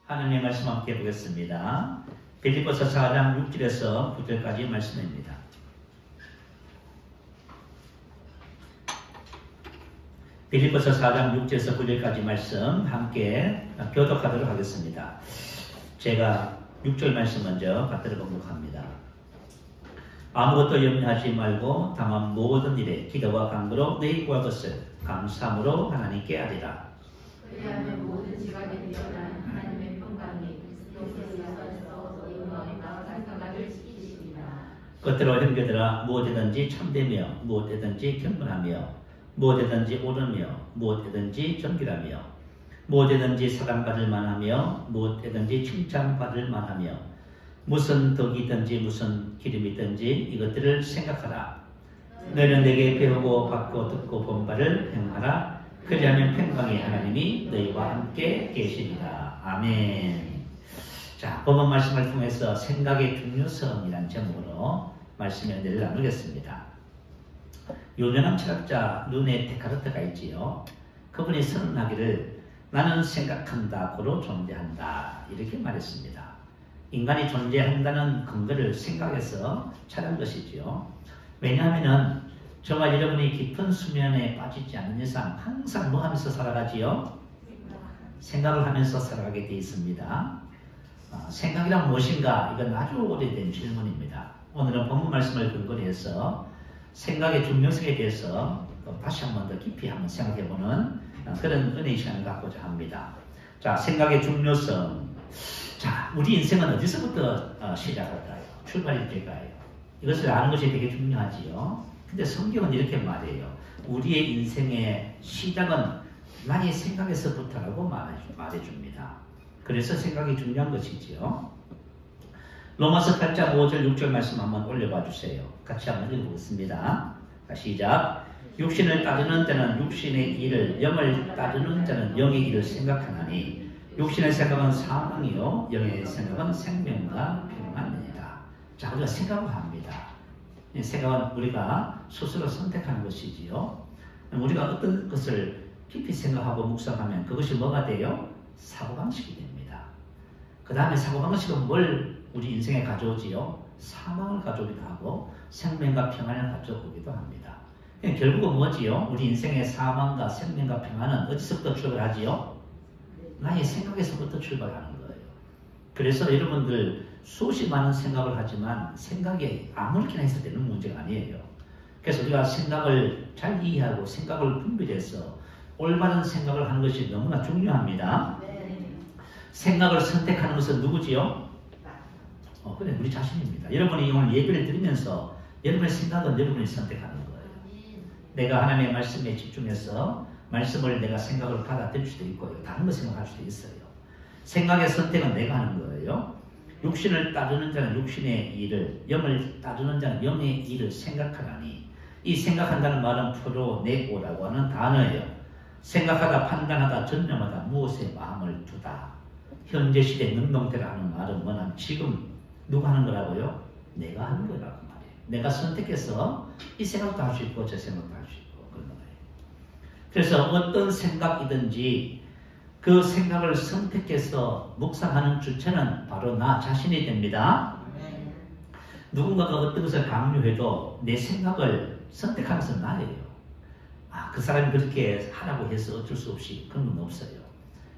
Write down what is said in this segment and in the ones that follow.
하나님의 말씀 함께 보겠습니다. 빌립보서 4장 6절에서 9절까지 말씀입니다. 빌립보서 4장 6절에서 9절까지 말씀 함께 교독하도록 하겠습니다. 제가 6절 말씀 먼저 받들어 봉독합니다. 아무것도 염려하지 말고 다만 모든 일에 기도와 간구로 너희 구할 것을 감사함으로 하나님께 아뢰라. 왜냐하면 모든 지각에 뛰어난 하나님의 평강이 그리스도께서 영광의 나와 생각을 지키십니다. 끝으로 형제들아, 무엇이든지 참되며 무엇이든지 경건하며 무엇이든지 옳으며 무엇이든지 정결하며 무엇이든지 사랑받을 만하며 무엇이든지 칭찬받을 만하며 무슨 덕이든지 무슨 기름이든지 이것들을 생각하라. 너희는 내게 배우고 받고 듣고 본 바를 행하라. 그리하면 평강의 하나님이 너희와 함께 계시리라. 아멘. 자, 본문 말씀을 통해서 생각의 중요성이라는 제목으로 말씀의 은혜를 나누겠습니다. 유명한 철학자 르네 데카르트가 있지요. 그분이 선언하기를 나는 생각한다 고로 존재한다 이렇게 말했습니다. 인간이 존재한다는 근거를 생각해서 찾은 것이지요. 왜냐하면 정말 여러분이 깊은 수면에 빠지지 않는 이상 항상 뭐 하면서 살아가지요? 생각을 하면서 살아가게 되어 있습니다. 생각이란 무엇인가? 이건 아주 오래된 질문입니다. 오늘은 본문 말씀을 근거로 해서 생각의 중요성에 대해서 다시 한번 더 깊이 한번 생각해보는 그런 은혜의 시간을 갖고자 합니다. 자, 생각의 중요성. 자, 우리 인생은 어디서부터 시작할까요? 출발이 될까요? 이것을 아는 것이 되게 중요하지요. 근데 성경은 이렇게 말해요. 우리의 인생의 시작은 나의 생각에서부터라고 말해줍니다. 그래서 생각이 중요한 것이지요. 로마서 8장 5절 6절 말씀 한번 올려봐 주세요. 같이 한번 읽어보겠습니다. 시작. 육신을 따르는 자는 육신의 일을, 영을 따르는 자는 영의 일을 생각하나니 육신의 생각은 사망이요 영의 생각은 생명과 평안이니라. 자, 우리가 생각을 합니다. 이 생각은 우리가 스스로 선택하는 것이지요. 우리가 어떤 것을 깊이 생각하고 묵상하면 그것이 뭐가 돼요? 사고방식이 됩니다. 그 다음에 사고방식은 뭘 우리 인생에 가져오지요? 사망을 가져오기도 하고 생명과 평안을 가져오기도 합니다. 결국은 뭐지요? 우리 인생의 사망과 생명과 평안은 어디서부터 출발하지요? 나의 생각에서부터 출발하는 거예요. 그래서 여러분들 수없이 많은 생각을 하지만 생각이 아무렇게나 했을 때는 문제가 아니에요. 그래서 우리가 생각을 잘 이해하고 생각을 분별해서 올바른 생각을 하는 것이 너무나 중요합니다. 생각을 선택하는 것은 누구지요? 그래, 우리 자신입니다. 여러분이 오늘 예배를 드리면서 여러분의 생각은 여러분이 선택하는 거예요. 내가 하나님의 말씀에 집중해서 말씀을 내가 생각을 받아들일 수도 있고요. 다른 거 생각할 수도 있어요. 생각의 선택은 내가 하는 거예요. 육신을 따르는 자는 육신의 일을, 영을 따르는 자는 영의 일을 생각하라니. 이 생각한다는 말은 프로네고라고 하는 단어예요. 생각하다, 판단하다, 전념하다, 무엇에 마음을 두다. 현재 시대 능동태라 하는 말은 뭐냐면 지금 누가 하는 거라고요? 내가 하는 거라고 말이에요. 내가 선택해서 이 생각도 할 수 있고 저 생각도 할 수 있고 그런 거예요. 그래서 어떤 생각이든지 그 생각을 선택해서 묵상하는 주체는 바로 나 자신이 됩니다. 누군가가 어떤 것을 강요해도 내 생각을 선택하는 것은 나예요. 그 사람이 그렇게 하라고 해서 어쩔 수 없이 그런 건 없어요.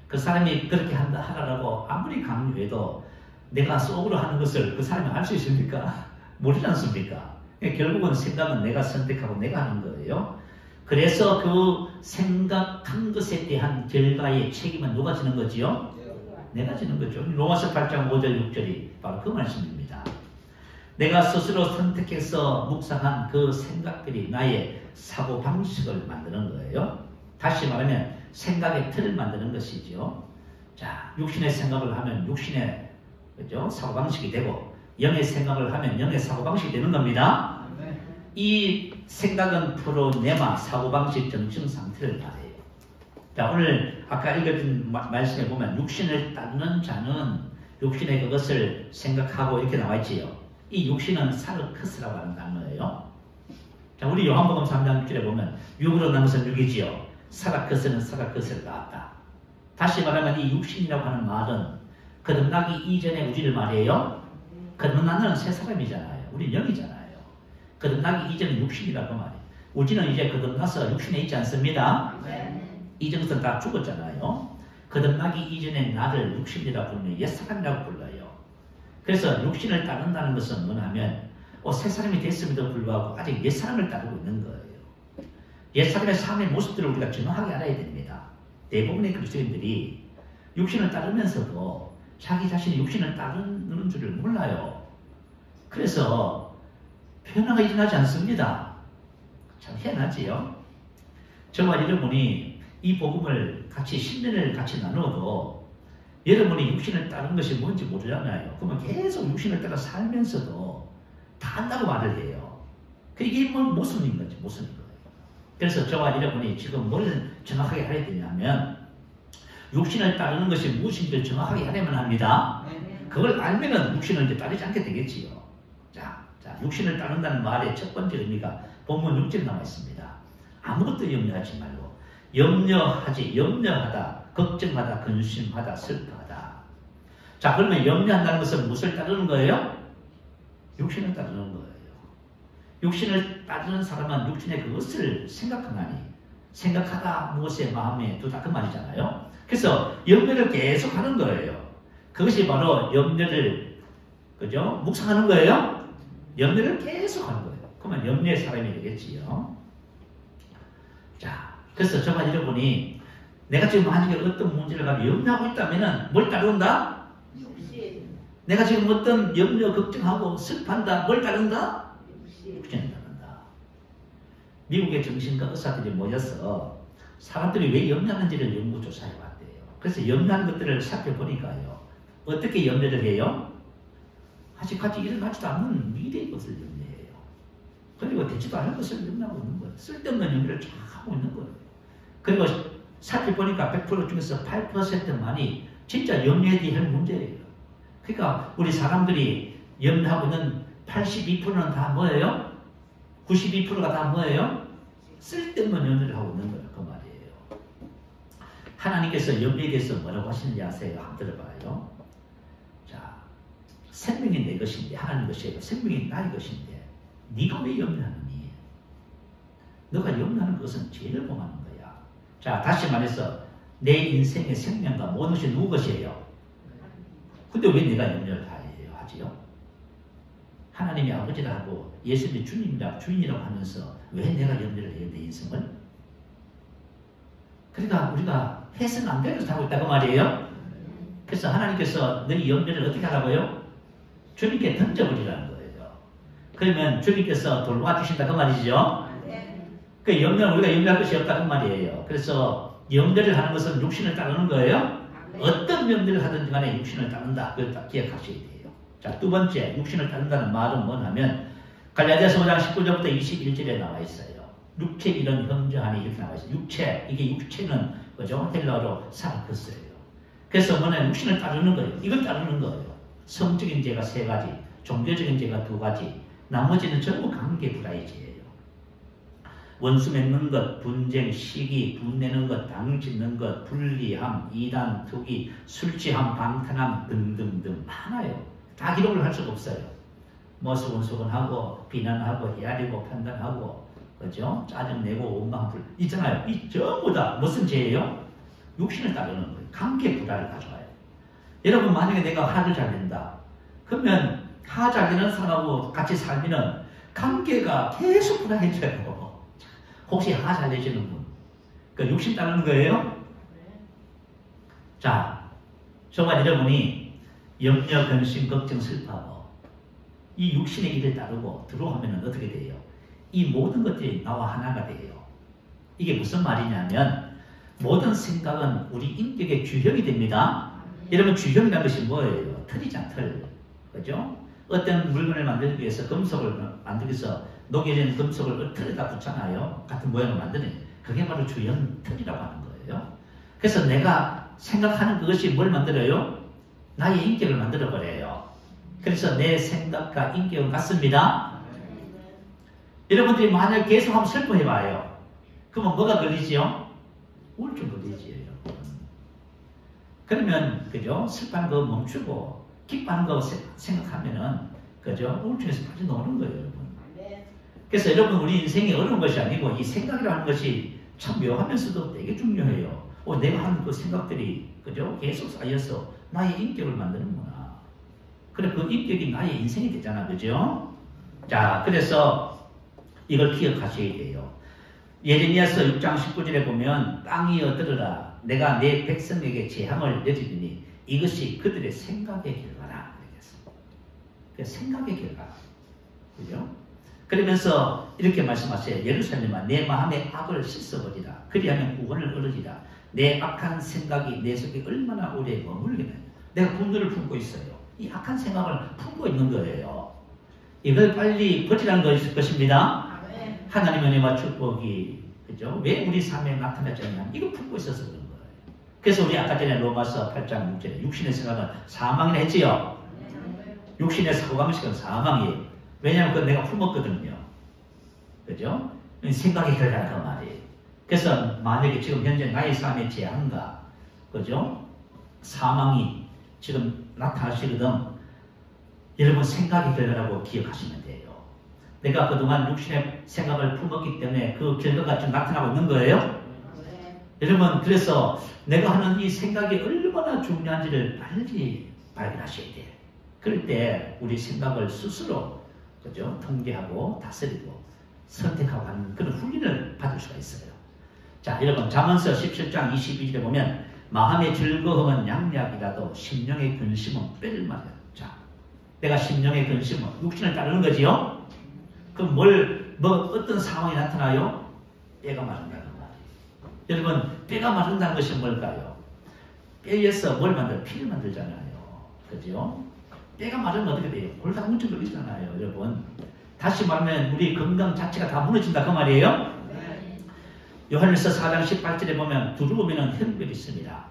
그 사람이 그렇게 하라고 아무리 강요해도 내가 속으로 하는 것을 그 사람이 알 수 있습니까? 모르지 않습니까? 결국은 생각은 내가 선택하고 내가 하는 거예요. 그래서 그 생각한 것에 대한 결과의 책임은 누가 지는 거지요? 내가 지는 거죠. 로마서 8장 5절 6절이 바로 그 말씀입니다. 내가 스스로 선택해서 묵상한 그 생각들이 나의 사고방식을 만드는 거예요. 다시 말하면 생각의 틀을 만드는 것이죠. 자, 육신의 생각을 하면 육신의 그죠? 사고방식이 되고 영의 생각을 하면 영의 사고방식이 되는 겁니다. 이 생각은 프로네마 사고방식 정신 상태를 말해요. 자, 오늘 아까 읽어준 말씀에 보면 육신을 따르는 자는 육신의 그것을 생각하고 이렇게 나와 있지요. 이 육신은 사르크스라고 하는 단어예요. 자, 우리 요한복음 3장 6절에 보면 육으로 난 것은 육이지요. 사르크스는 사르크스를 낳았다. 다시 말하면 이 육신이라고 하는 말은 거듭나기 이전의 우리를 말이에요. 거듭나는 새 사람이잖아요. 우리는 영이잖아요. 거듭나기 이전은 육신이라고 말이에요. 우리는 이제 거듭나서 육신에 있지 않습니다. 이전부터 다 죽었잖아요. 거듭나기 이전에 나를 육신이라고 부르면 옛사람이라고 불러요. 그래서 육신을 따른다는 것은 뭐냐면 새 사람이 됐음에도 불구하고 아직 옛사람을 따르고 있는 거예요. 옛사람의 삶의 모습들을 우리가 정확하게 알아야 됩니다. 대부분의 그리스도인들이 육신을 따르면서도 자기 자신이 육신을 따르는 줄을 몰라요. 그래서 변화가 일어나지 않습니다. 참 희한하지요. 저와 여러분이 이 복음을 같이 10년을 같이 나누어도 여러분이 육신을 따르는 것이 뭔지 모르잖아요. 그러면 계속 육신을 따라 살면서도 다 안다고 말을 해요. 이게 뭐 모순인 거지, 모순인 거예요. 그래서 저와 여러분이 지금 뭘 정확하게 해야 되냐면 육신을 따르는 것이 무엇인지를 정확하게 하려면 합니다. 그걸 알면은 육신을 이제 따르지 않게 되겠지요. 자, 육신을 따른다는 말의 첫 번째 의미가 본문 6절에 나와 있습니다. 아무것도 염려하지 말고 염려하다, 걱정하다, 근심하다, 슬퍼하다. 자, 그러면 염려한다는 것은 무엇을 따르는 거예요? 육신을 따르는 거예요. 육신을 따르는 사람은 육신의 그것을 생각하나니 생각하다 무엇에 마음에 두다 그 말이잖아요. 그래서 염려를 계속 하는 거예요. 그것이 바로 염려를 그죠? 묵상하는 거예요. 염려를 계속 하는 거예요. 그러면 염려의 사람이 되겠지요. 자, 그래서 저와 여러분이 내가 지금 만약에 어떤 문제를 가지고 염려하고 있다면 뭘 따른다? 육신. 내가 지금 어떤 염려, 걱정하고 슬퍼한다. 뭘 따른다? 육신을 따른다. 미국의 정신과 의사들이 모여서 사람들이 왜 염려하는지를 연구조사해 왔대요. 그래서 염려하는 것들을 살펴보니까요. 어떻게 염려를 해요? 아직까지 일어나지도 않는 미래의 것을 염려해요. 그리고 되지도 않은 것을 염려하고 있는 거예요. 쓸데없는 염려를 쫙 하고 있는 거예요. 그리고 살펴보니까 100% 중에서 8%만이 진짜 염려에 대한 문제예요. 그러니까 우리 사람들이 염려하고 있는 82%는 다 뭐예요? 92%가 다 뭐예요? 쓸데없는 염려를 하고 있는 거예요. 그 말이에요. 하나님께서 염려에 대해서 뭐라고 하시는지 아세요? 한번 들어봐요. 자, 생명이 내 것인데 하나님 것이에요. 생명이 나의 것인데 네가 왜 염려하느니? 너가 염려하는 것은 죄를 범하는 거야. 자, 다시 말해서 내 인생의 생명과 모든 것이 누구 것이에요? 근데 왜 내가 염려를 하지요? 하나님이 아버지라 하고 예수님이 주인이라고 하면서 왜 내가 염려를 해야 돼, 인생을? 그러니까 우리가 해서는 안 되는 것을 하고 있다고 말이에요. 그래서 하나님께서 너희 염려를 어떻게 하라고요? 주님께 던져버리라는 거예요. 그러면 주님께서 돌봐주신다 그 말이죠. 그 염려는 우리가 염려할 것이 없다 그 말이에요. 그래서 염려를 하는 것은 육신을 따르는 거예요. 어떤 염려를 하든지 간에 육신을 따른다. 그걸 딱 기억하셔야 돼요. 자, 두 번째 육신을 따른다는 말은 뭐냐면 갈라디아서 5장 19절부터 21절에 나와 있어요. 육체 이런 형제하니 이렇게 나와 있어요. 이게 육체는 그죠? 헬라어로 사르크스예요. 그래서 뭐냐면 육신을 따르는 거예요. 이걸 따르는 거예요. 성적인 죄가 3가지, 종교적인 죄가 2가지, 나머지는 전부 관계 불화의 죄예요. 원수 맺는 것, 분쟁, 시기, 분내는 것, 당 짓는 것, 불리함, 이단, 투기, 술 취함, 방탕함 등등등 많아요. 다 기록을 할 수가 없어요. 뭐 수근수근하고 비난하고 헤아리고 판단하고 그죠? 짜증내고 원망불 있잖아요. 이 전부 다 무슨 죄예요? 육신을 따르는 거예요. 관계 불화를 가져와요. 여러분 만약에 내가 화를 잘 낸다. 그러면 화 잘 내는 사람하고 같이 살면은 관계가 계속 불화해져요. 혹시 화 잘 내시는 분? 그 육신 따르는 거예요? 자, 저와 여러분이 염려, 근심, 걱정, 슬퍼하고 이 육신의 길을 따르고 들어오면 어떻게 돼요? 이 모든 것들이 나와 하나가 돼요. 이게 무슨 말이냐면 모든 생각은 우리 인격의 주형이 됩니다. 여러분 주형이라는 것이 뭐예요? 틀이잖아, 틀. 그죠? 어떤 물건을 만들기 위해서 금속을 만들기 위해서 녹여진 금속을 틀에다 붙잖아요. 같은 모양을 만드는 그게 바로 주형 틀이라고 하는 거예요. 그래서 내가 생각하는 그것이 뭘 만들어요? 나의 인격을 만들어버려요. 그래서 내 생각과 인격은 같습니다. 여러분들이 만약 계속 한번 슬퍼해봐요. 그러면 뭐가 걸리지요? 우울증 걸리지요, 여러분. 그러면 그죠? 슬퍼하는 거 멈추고 기뻐하는 거 생각하면은 그죠? 우울증에서 빠져나오는 거예요, 여러분. 그래서 여러분 우리 인생이 어려운 것이 아니고 이 생각이라는 것이 참 묘하면서도 되게 중요해요. 내가 하는 그 생각들이 그죠? 계속 쌓여서 나의 인격을 만드는구나. 그래 그 인격이 나의 인생이 되잖아, 그죠? 자, 그래서 이걸 기억하셔야 돼요. 예레미야서 6장 19절에 보면 땅이여 들으라 내가 내 백성에게 재앙을 내리리니 이것이 그들의 생각의 결과라. 그 생각의 결과. 그죠? 그러면서 이렇게 말씀하세요. 예루살렘아 내 마음의 악을 씻어버리라. 그리하면 구원을 얻으리라. 내 악한 생각이 내 속에 얼마나 오래 머물겠느냐. 내가 분노를 품고 있어요. 이 악한 생각을 품고 있는 거예요. 이걸 빨리 버리라는 것입니다. 하나님의 은혜와 축복이 그죠? 왜 우리 삶에 나타나지 않냐? 이거 품고 있어서 그런 거예요. 그래서 우리 아까 전에 로마서 8장 6절에 육신의 생각은 사망이라 했지요. 육신의 사고방식은 사망이에요. 왜냐하면 그건 내가 품었거든요. 그죠? 생각이 결과라 그 말이에요. 그래서 만약에 지금 현재 나의 삶의 재앙과 그죠? 사망이 지금 나타나시거든 여러분 생각이 결과라고 기억하시면 돼요. 내가 그동안 육신의 생각을 품었기 때문에 그 결과가 좀 나타나고 있는 거예요. 여러분 그래서 내가 하는 이 생각이 얼마나 중요한지를 빨리 발견하셔야 돼요. 그럴 때 우리 생각을 스스로 그죠? 통제하고 다스리고 선택하고 하는 그런 훈련을 받을 수가 있어요. 자, 여러분 잠언서 17장 22절에 보면 마음의 즐거움은 양약이라도 심령의 근심은 뼈를 말이야. 자, 내가 심령의 근심은 육신을 따르는 거지요. 그럼 어떤 상황이 나타나요? 뼈가 마른다는 말이에요. 여러분 뼈가 마른다는 것이 뭘까요? 뼈에서 뭘 만들어? 피를 만들잖아요. 그죠? 뼈가 마르면 어떻게 돼요? 골다가 뭉쳐 걸리잖아요, 여러분. 다시 말하면 우리 건강 자체가 다 무너진다 그 말이에요. 요한일서 4장 18절에 보면 두려움에는 형별이 있습니다.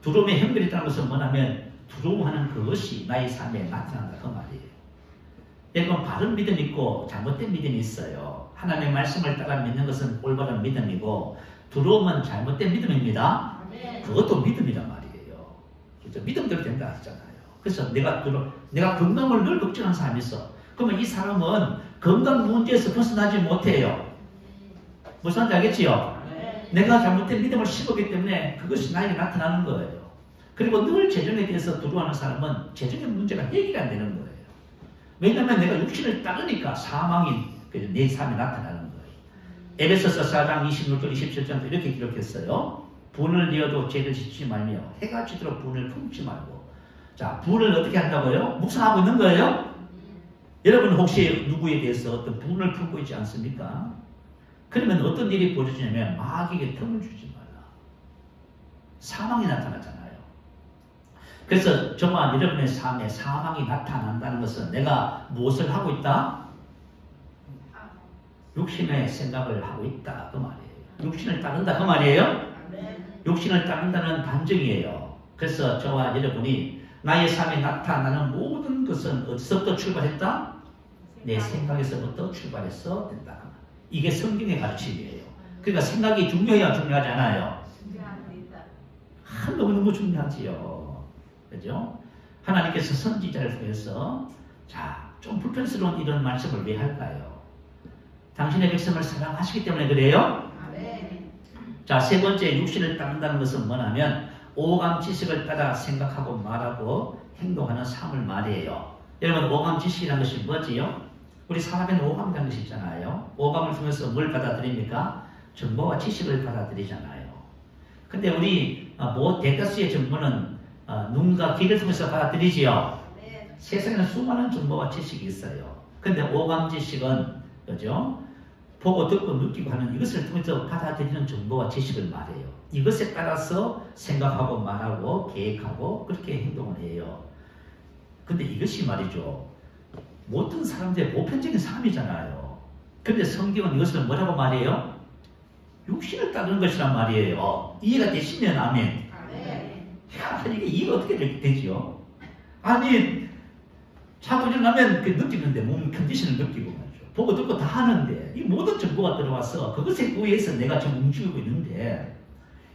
두려움에 형별이 있다는 것은 뭐냐면 두려워하는 그것이 나의 삶에 나타난다 그 말이에요. 여러분 바른 믿음이 있고 잘못된 믿음이 있어요. 하나님의 말씀을 따라 믿는 것은 올바른 믿음이고 두려움은 잘못된 믿음입니다. 그것도 믿음이란 말이에요. 그렇죠? 믿음대로 된다 하잖아요. 그래서 내가 건강을 늘 걱정하는 사람이 있어. 그러면 이 사람은 건강 문제에서 벗어나지 못해요. 무슨 말인지 알겠지요? 내가 잘못된 믿음을 심었기 때문에 그것이 나에게 나타나는 거예요. 그리고 늘 재정에 대해서 두려워하는 사람은 재정의 문제가 해결이 안 되는 거예요. 왜냐하면 내가 육신을 따르니까 사망이 내 삶에 나타나는 거예요. 에베소서 4장 26절 27절도 이렇게 기록했어요. 분을 이어도 죄를 짓지 말며 해가 지도록 분을 품지 말고. 자, 분을 어떻게 한다고요? 묵상하고 있는 거예요? 여러분 혹시 누구에 대해서 어떤 분을 품고 있지 않습니까? 그러면 어떤 일이 벌어지냐면 마귀에게 틈을 주지 말라. 사망이 나타나잖아요. 그래서 정말 여러분의 삶에 사망이 나타난다는 것은 내가 무엇을 하고 있다? 육신의 생각을 하고 있다 그 말이에요. 육신을 따른다 그 말이에요. 육신을 따른다는 반증이에요. 그래서 저와 여러분이 나의 삶에 나타나는 모든 것은 어디서부터 출발했다? 내 생각에서부터 출발해서 된다. 이게 성경의 가르침이에요. 그러니까 생각이 중요해야 중요하지 않아요. 너무너무 중요하지요. 그죠? 하나님께서 선지자를 통해서 자, 좀 불편스러운 이런 말씀을 왜 할까요? 당신의 백성을 사랑하시기 때문에 그래요? 자, 세 번째 육신을 따른다는 것은 뭐냐면 오감 지식을 따라 생각하고 말하고 행동하는 삶을 말이에요. 여러분 오감 지식이라는 것이 뭐지요? 우리 사람에는 오감이라는 것이 있잖아요. 오감을 통해서 뭘 받아들입니까? 정보와 지식을 받아들이잖아요. 근데 우리 대다수의 정보는 눈과 귀를 통해서 받아들이지요. 세상에는 수많은 정보와 지식이 있어요. 근데 오감 지식은 그죠? 보고 듣고 느끼고 하는 이것을 통해서 받아들이는 정보와 지식을 말해요. 이것에 따라서 생각하고 말하고 계획하고 그렇게 행동을 해요. 근데 이것이 말이죠. 모든 사람들의 보편적인 삶이잖아요. 근데 성경은 이것을 뭐라고 말해요? 육신을 따르는 것이란 말이에요. 이해가 되시면 아멘. 야, 이게 이해가 어떻게 되지요? 아니, 자고 일어나면 느끼는데 몸 컨디션을 느끼고 말이죠. 보고 듣고 다 하는데 이 모든 정보가 들어와서 그것에 의해서 내가 지금 움직이고 있는데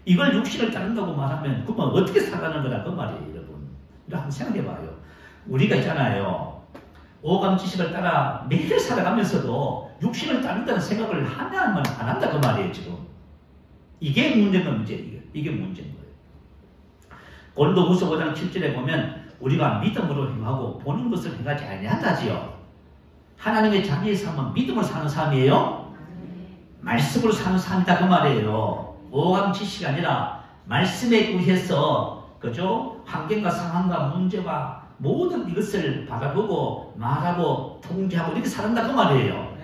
이걸 육신을 따른다고 말하면 그러면 어떻게 살아가는 거다 그 말이에요, 여러분. 한번 생각해봐요. 우리가 있잖아요. 오감지식을 따라 매일 살아가면서도 육신을 따른다는 생각을 하나만 안 한다 그 말이에요, 지금. 이게 문제인 문제예요. 이게 문제인 거예요. 고린도후서 5장 7절에 보면 우리가 믿음으로 행하고 보는 것을 행하지 아니한다지요. 하나님의 자녀의 삶은 믿음으로 사는 삶이에요. 말씀으로 사는 삶이다 그 말이에요. 오감 지식이 아니라 말씀에 의해서 그죠? 환경과 상황과 문제와 모든 이것을 바라보고 말하고 통제하고 이렇게 살았다 그 말이에요.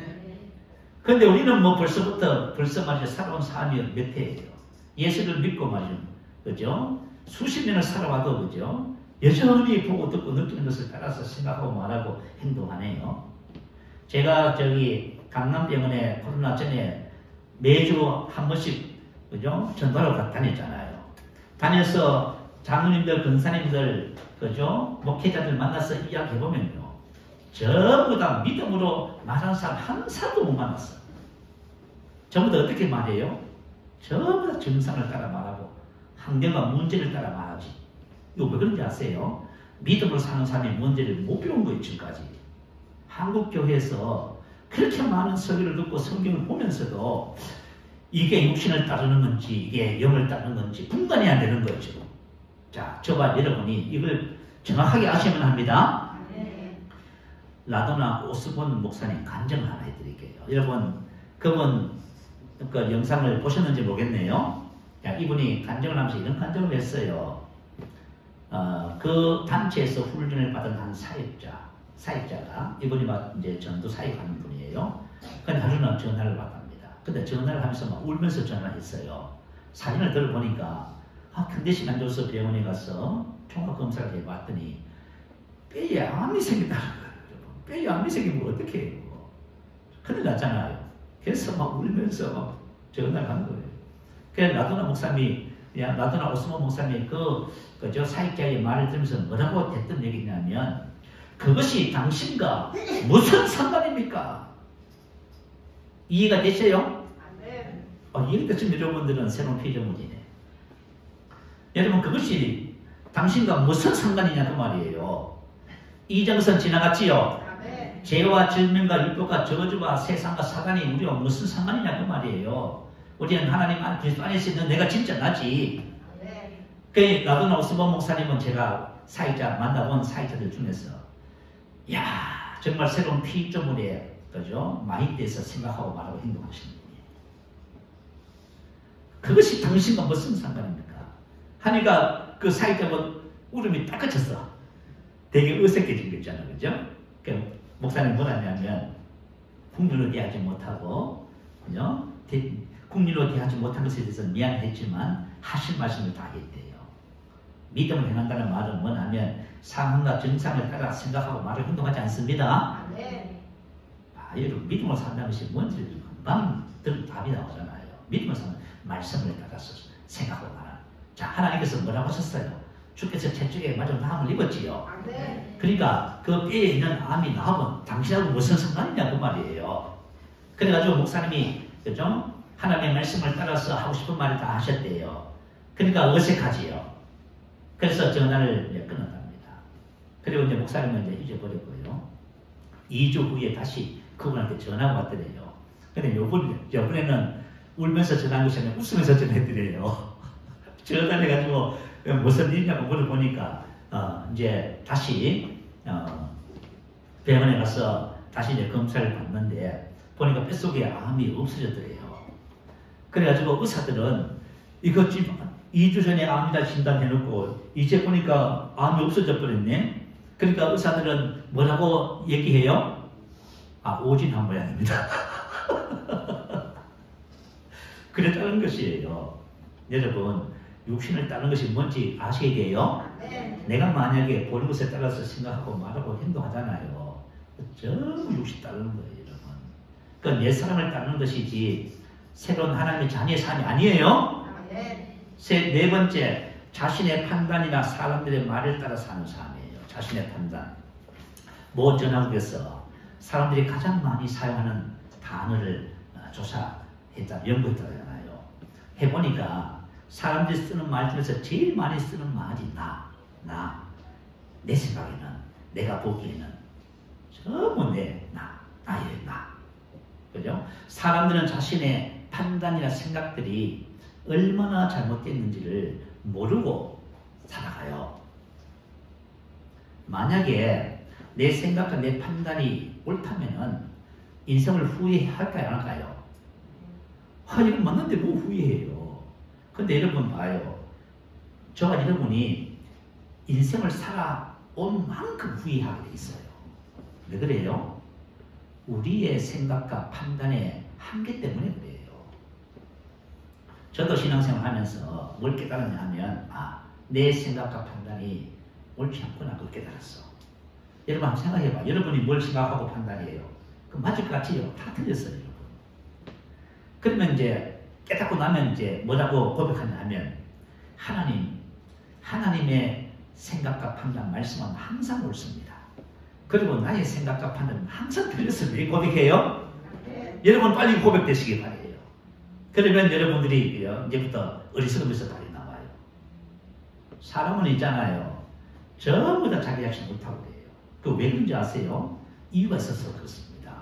그런데 우리는 뭐 벌써 말이죠. 살아온 삶이 몇 해예요. 예수를 믿고 말이죠. 그죠? 수십 년을 살아와도 그죠? 여전히 보고 듣고 느끼는 것을 따라서 생각하고 말하고 행동하네요. 제가 저기 강남병원에 코로나 전에 매주 한 번씩 그죠? 전도하러 다녔잖아요. 다녀서 장로님들, 권사님들, 그죠? 목회자들 만나서 이야기해보면요. 전부 다 믿음으로 말하는 사람 한 사람도 못 만났어요. 전부 다 어떻게 말해요? 전부 다 증상을 따라 말하고 환경과 문제를 따라 말하지. 이거 왜 그런지 아세요? 믿음으로 사는 사람이 문제를 못 배운 거예요, 지금까지. 한국교회에서 그렇게 많은 설교를 듣고 성경을 보면서도 이게 육신을 따르는 건지 이게 영을 따르는 건지 분간이 안 되는 거예요, 지금. 자, 저와 여러분이 이걸 정확하게 아셔야만 합니다. 라도나 오스본 목사님 간증을 하나 해드릴게요. 여러분, 그분 그 영상을 보셨는지 모르겠네요. 야, 이분이 간증을 하면서 이런 간증을 했어요. 그 단체에서 훈련을 받은 한 사역자가 이분이 막 이제 전도 사역하는 분이에요. 근데 하루는 전화를 받답니다. 근데 전화를 하면서 막 울면서 전화를 했어요. 사진을 들어보니까 컨디션 안 좋아서 병원에 가서 종합검사를 해봤더니 뼈에 암이 생겼다. 뼈에 암이 생기면 어떻게 해요? 큰일 났잖아요. 그래서 막 울면서 막 전화를 하는 거예요. 그래서 라도나 목사님이, 라도나 오스모 목사님이 그저 사역자의 말을 들으면서 뭐라고 했던 얘기냐면 그것이 당신과 무슨 상관입니까? 이해가 되세요? 이해됐으면 여러분들은 새로운 피조물이네. 여러분 그것이 당신과 무슨 상관이냐 그 말이에요. 이정선 지나갔지요? 죄와 질명과 율법과 저주와 세상과 사단이 우리와 무슨 상관이냐 그 말이에요. 우리는 하나님 그리스도 안에서 있는 내가 진짜 나지. 그 라도나 오스본 목사님은 제가 사역자 만나본 사역자들 중에서 야 정말 새로운 피조물에 그죠? 마인드에서 생각하고 말하고 행동하시는 분이에요. 그것이 당신과 무슨 상관입니까? 하니까 그 사역자분 울음이 딱 그쳤어. 되게 어색해진 거 있잖아, 그죠? 그 목사님 뭐라냐면 국률로 대하지 못하고 그죠? 국률로 대하지 못한 것에 대해서 미안했지만 하신 말씀을 다 했대요. 믿음을 행한다는 말은 뭐냐면 상황과 증상을 따라 생각하고 말을 행동하지 않습니다. 여러분 믿음으로 산다는 것이 뭔지를 금방 들은 답이 나오잖아요. 믿음으로 사는 말씀을 따라서 생각하고 말하는. 자, 하나님께서 뭐라고 하셨어요? 주께서 채찍에 맞은 암을 입었지요. 그러니까 그 뼈에 있는 암이 나오면 당신하고 무슨 상관이냐 그 말이에요. 그래가지고 목사님이 그죠? 하나님의 말씀을 따라서 하고 싶은 말을 다 하셨대요. 그러니까 어색하지요. 그래서 전화를 끊었답니다. 그리고 이제 목사님은 이제 잊어버렸고요. 2주 후에 다시 그분한테 전화가 왔더래요. 근데 요번에는 울면서 전화한 것이 아니라 웃으면서 전화했더래요. 전화해가지고 무슨 일이냐고 물어보니까 이제 다시 병원에 가서 다시 이제 검사를 받는데 보니까 뼛속에 암이 없어졌더래요. 그래가지고 의사들은 이거 지금 2주 전에 암이다 진단해놓고 이제 보니까 암이 없어져 버렸네. 그러니까 의사들은 뭐라고 얘기해요? 오진한 모양입니다. 그랬다는 것이에요. 여러분 육신을 따르는 것이 뭔지 아셔야 돼요. 내가 만약에 보는 것에 따라서 생각하고 말하고 행동하잖아요. 전부 육신 따르는 거예요, 여러분. 그건 옛 사람을 따르는 것이지 새로운 하나님의 자녀의 삶이 아니에요. 네 번째, 자신의 판단이나 사람들의 말을 따라 사는 삶이에요. 자신의 판단. 모 전학에서 사람들이 가장 많이 사용하는 단어를 조사했다, 연구했다잖아요. 해보니까 사람들이 쓰는 말 중에서 제일 많이 쓰는 말이 내 생각에는, 내가 보기에는 전부 나예요, 나. 그죠? 사람들은 자신의 판단이나 생각들이 얼마나 잘못됐는지를 모르고 살아가요. 만약에 내 생각과 내 판단이 옳다면은 인생을 후회할까요, 안 할까요? 이건 맞는데 뭐 후회해요. 근데 여러분 봐요. 저와 여러분이 인생을 살아온 만큼 후회하게 돼 있어요. 왜 그래요? 우리의 생각과 판단의 한계 때문에 그래요. 저도 신앙생활 하면서 뭘 깨달았냐 하면 내 생각과 판단이 옳지 않구나 그걸 깨달았어. 여러분 한번 생각해봐. 여러분이 뭘 생각하고 판단해요? 그 맞을 것 같지요? 다 틀렸어요, 여러분. 그러면 이제 깨닫고 나면 이제 뭐라고 고백하냐 하면 하나님의 생각과 판단 말씀은 항상 옳습니다. 그리고 나의 생각과 판단은 항상 틀렸습니다. 왜 고백해요? 여러분 빨리 고백되시기 바래요. 그러면 여러분들이 이제부터 어리석으면서 답이 나와요. 사람은 있잖아요. 전부 다 자기 자신 못하고 그래요. 그 왜 그런지 아세요? 이유가 있어서 그렇습니다.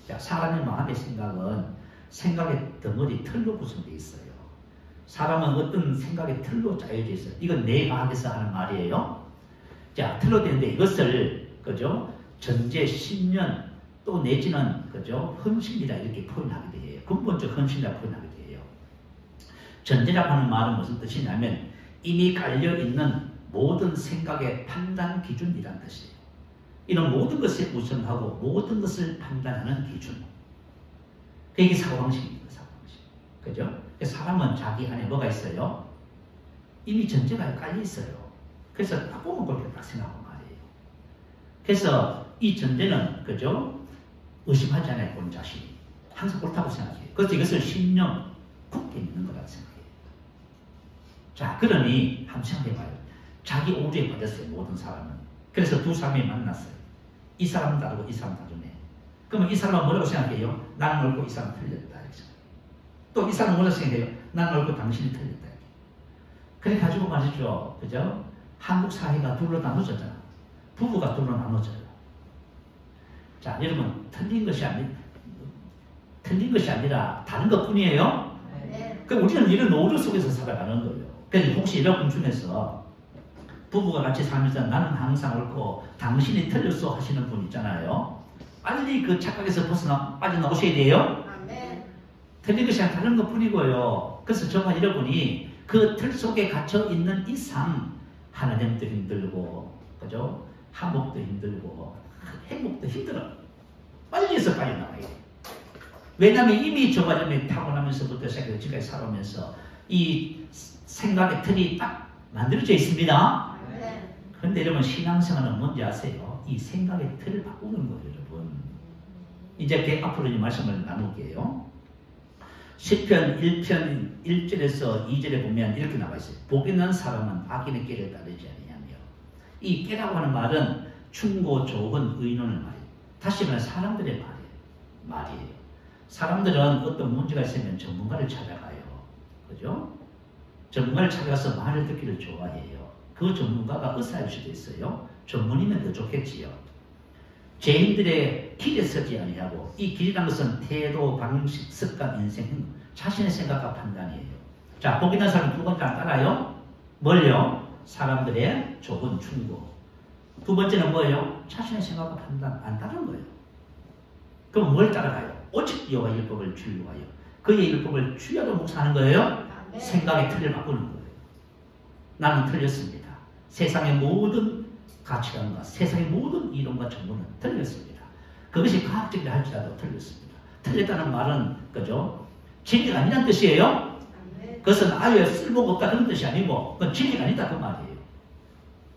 자, 사람의 마음의 생각은 생각의 덩어리 틀로 구성되어 있어요. 사람은 어떤 생각의 틀로 짜여져 있어요. 이건 내 과학에서 하는 말이에요. 자, 틀로 되는데 이것을 그죠? 전제, 신념 또 내지는 그죠? 헌신이다 이렇게 표현하게 돼요. 근본적 헌신이라고 표현하게 돼요. 전제라고 하는 말은 무슨 뜻이냐면 이미 깔려있는 모든 생각의 판단 기준이라는 뜻이에요. 이런 모든 것을 우선하고 모든 것을 판단하는 기준. 그게 사고방식입니다. 사고방식. 그죠? 사람은 자기 안에 뭐가 있어요? 이미 전제가 깔려있어요. 그래서 딱 보면 그렇게 딱 생각하고 말이에요. 그래서 이 전제는 그죠? 의심하지 않아요. 본 자신이. 항상 옳다고 생각해요. 그래서 이것을 신념, 굳게 믿는 거라고 생각해요. 자, 그러니 한번 생각해봐요. 자기 오류에 빠졌어요. 모든 사람은. 그래서 두 사람이 만났어요. 이 사람은 다르고 이 사람은 다르네. 그러면 이 사람은 뭐라고 생각해요? 나는 옳고 이 사람은 틀렸다. 또 이 사람은 뭐라고 생각해요? 나는 옳고 당신이 틀렸다. 그래 가지고 말이죠. 그죠? 한국 사회가 둘로 나눠졌잖아. 부부가 둘로 나눠져요. 자, 여러분 틀린 것이 아니라 다른 것 뿐이에요. 그럼 우리는 이런 오류 속에서 살아가는 거예요. 그래서 혹시 여러분 중에서 부부가 같이 살면서 나는 항상 옳고 당신이 틀렸어 하시는 분 있잖아요. 빨리 그 착각에서 빠져나오셔야 돼요. 틀린 것이 아니라 다른 것 뿐이고요. 그래서 저와 여러분이 그 틀 속에 갇혀 있는 이상 하나님도 힘들고, 그죠? 화목도 힘들고, 행복도 힘들어. 빨리 해서 빨리 나와야 돼. 왜냐하면 이미 저와 여러분이 타고나면서부터 시작해서 지금까지 살아오면서 이 생각의 틀이 딱 만들어져 있습니다. 그런데 여러분 신앙생활은 뭔지 아세요? 이 생각의 틀을 바꾸는 거예요, 여러분. 이제 앞으로 이 말씀을 나눌게요. 시편 1편 1절에서 2절에 보면 이렇게 나와 있어요. 복 있는 사람은 악인의 길을 따르지 아니하며. 이 깨라고 하는 말은 충고, 조언, 의논을 말해요. 다시 말해 사람들의 말이에요. 사람들은 어떤 문제가 있으면 전문가를 찾아가요. 그죠? 전문가를 찾아가서 말을 듣기를 좋아해요. 그 전문가가 의사일 수도 있어요. 전문이면 더 좋겠지요. 죄인들의 길에 서지 아니하고, 이 길이라는 것은 태도, 방식, 습관, 인생, 자신의 생각과 판단이에요. 자, 복 있는 사람 두 번째 안 따라요? 뭘요? 사람들의 조언, 충고. 두 번째는 뭐예요? 자신의 생각과 판단 안 따르는 거예요. 그럼 뭘 따라가요? 오직 여호와 율법을 주의하여 그의 율법을 주야로 묵상하는 거예요. 생각의 틀을 바꾸는 거예요. 나는 틀렸습니다. 세상의 모든 가치관과 세상의 모든 이론과 정보는 틀렸습니다. 그것이 과학적이라 할지라도 틀렸습니다. 틀렸다는 말은 그죠? 진리가 아니란 뜻이에요. 그것은 아예 쓸모가 없다 그런 뜻이 아니고 그건 진리가 아니다 그 말이에요.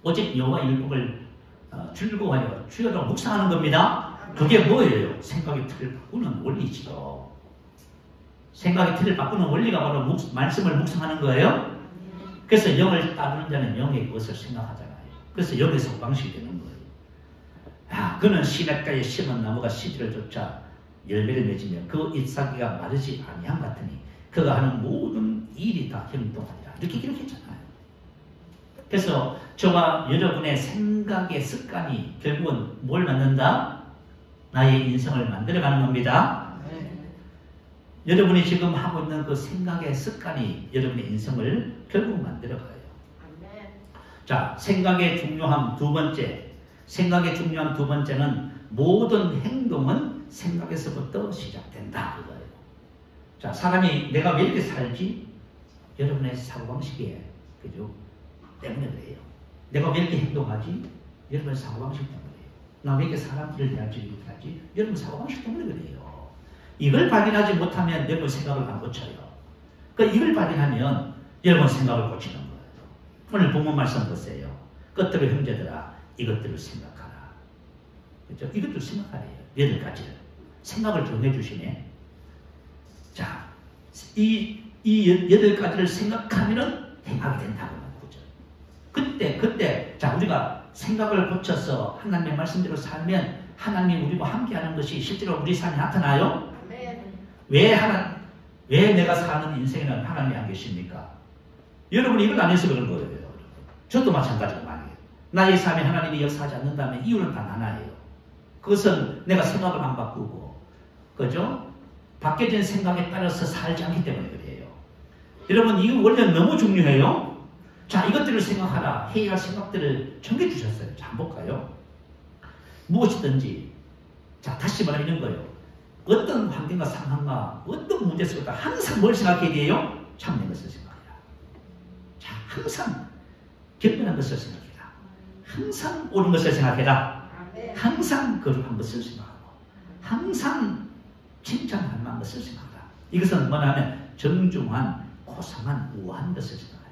오직 여호와 율법을 즐거워하여 주야로 묵상하는 겁니다. 그게 뭐예요? 생각의 틀을 바꾸는 원리지요. 생각의 틀을 바꾸는 원리가 바로 말씀을 묵상하는 거예요. 그래서 영을 따르는 자는 영의 것을 생각하잖아요. 그래서 영의 사고방식이 되는 거예요. 그는 시냇가에 심은 나무가 씨들을 쫓아 열매를 맺으며 그 잎사귀가 마르지 아니함 같으니 그가 하는 모든 일이 다 행동하리라. 이렇게 기록했잖아요. 그래서 저와 여러분의 생각의 습관이 결국은 뭘 만든다? 나의 인생을 만들어가는 겁니다. 여러분이 지금 하고 있는 그 생각의 습관이 여러분의 인생을 결국 만들어가요. 자, 생각의 중요함 두 번째. 생각의 중요함 두 번째는 모든 행동은 생각에서부터 시작된다. 그거예요. 자, 사람이 내가 왜 이렇게 살지? 여러분의 사고방식이에요. 그죠? 때문에 그래요. 내가 왜 이렇게 행동하지? 여러분의 사고방식 때문에 그래요. 나 왜 이렇게 사람들을 대하지? 이렇게 하지? 여러분 사고방식 때문에 그래요. 이걸 발견하지 못하면 여러분 생각을 안 고쳐요. 그러니까 이걸 발견하면 여러분 생각을 고치는 거예요. 오늘 본문 말씀 보세요. 끝들의 형제들아 이것들을 생각하라. 그렇죠? 이것들 생각하래요. 8가지를. 생각을 정해주시네. 자, 이 8가지를 생각하면은 행하게 된다고 말이죠. 그때, 자, 우리가 생각을 고쳐서 하나님의 말씀대로 살면 하나님이 우리와 함께하는 것이 실제로 우리 삶에 나타나요? 왜 내가 사는 인생에는 하나님이 안 계십니까? 여러분이 이걸 안 해서 그런 거예요. 저도 마찬가지고 말이에요. 나의 삶에 하나님이 역사하지 않는다면 이유는 단 하나예요. 그것은 내가 생각을 안 바꾸고, 그죠? 바뀌어진 생각에 따라서 살지 않기 때문에 그래요. 여러분, 이 원리는 너무 중요해요. 자, 이것들을 생각하라. 해야 할 생각들을 정해주셨어요. 자, 한번 볼까요? 무엇이든지, 자, 다시 말하면 이런 거예요. 어떤 환경과 상황과 어떤 문제 속에서 항상 뭘 생각해야 돼요? 참된 것을 생각해라. 자, 항상 경건한 것을 생각해라. 항상 옳은 것을 생각해라. 항상 거룩한 것을 생각하고 항상 칭찬할 만한 것을 생각하라. 이것은 뭐냐면 정중한, 고상한, 우아한 것을 생각하라.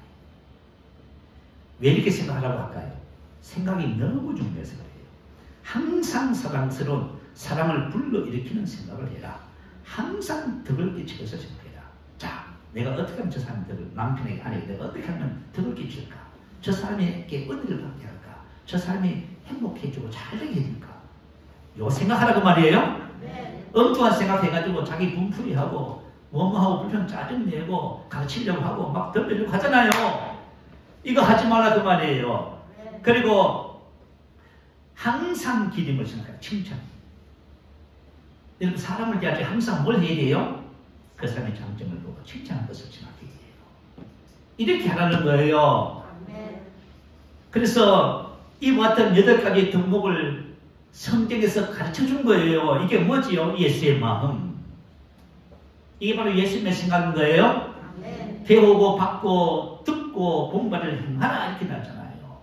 왜 이렇게 생각하라고 할까요? 생각이 너무 중요해서 그래요. 항상 사랑스러운 사랑을 불러일으키는 생각을 해라. 항상 덕을 끼칠 것을 생각해라. 자, 내가 어떻게 하면 저 사람이 덕을, 남편에게, 아내에게 내가 어떻게 하면 덕을 끼칠까? 저 사람에게 어디를 받게 할까? 저 사람이 행복해지고 잘되게 해줄까? 이거 생각하라고 말이에요. 엉뚱한 생각해가지고 자기 분풀이하고 뭐뭐하고 불평 짜증내고 가르치려고 하고 막 덤벼려고 하잖아요. 이거 하지 말라 그 말이에요. 그리고 항상 기림을 생각해요. 칭찬. 여러분 사람을 대할 때 항상 뭘 해야 돼요? 그 사람의 장점을 보고 칭찬한 것을 생각해야 돼요. 이렇게 하라는 거예요. 그래서 이와 같은 8가지 덕목을 성경에서 가르쳐준 거예요. 이게 뭐지요? 예수의 마음. 이게 바로 예수님의 생각인 거예요. 배우고 받고 듣고 본바를 행하라 이렇게 나잖아요.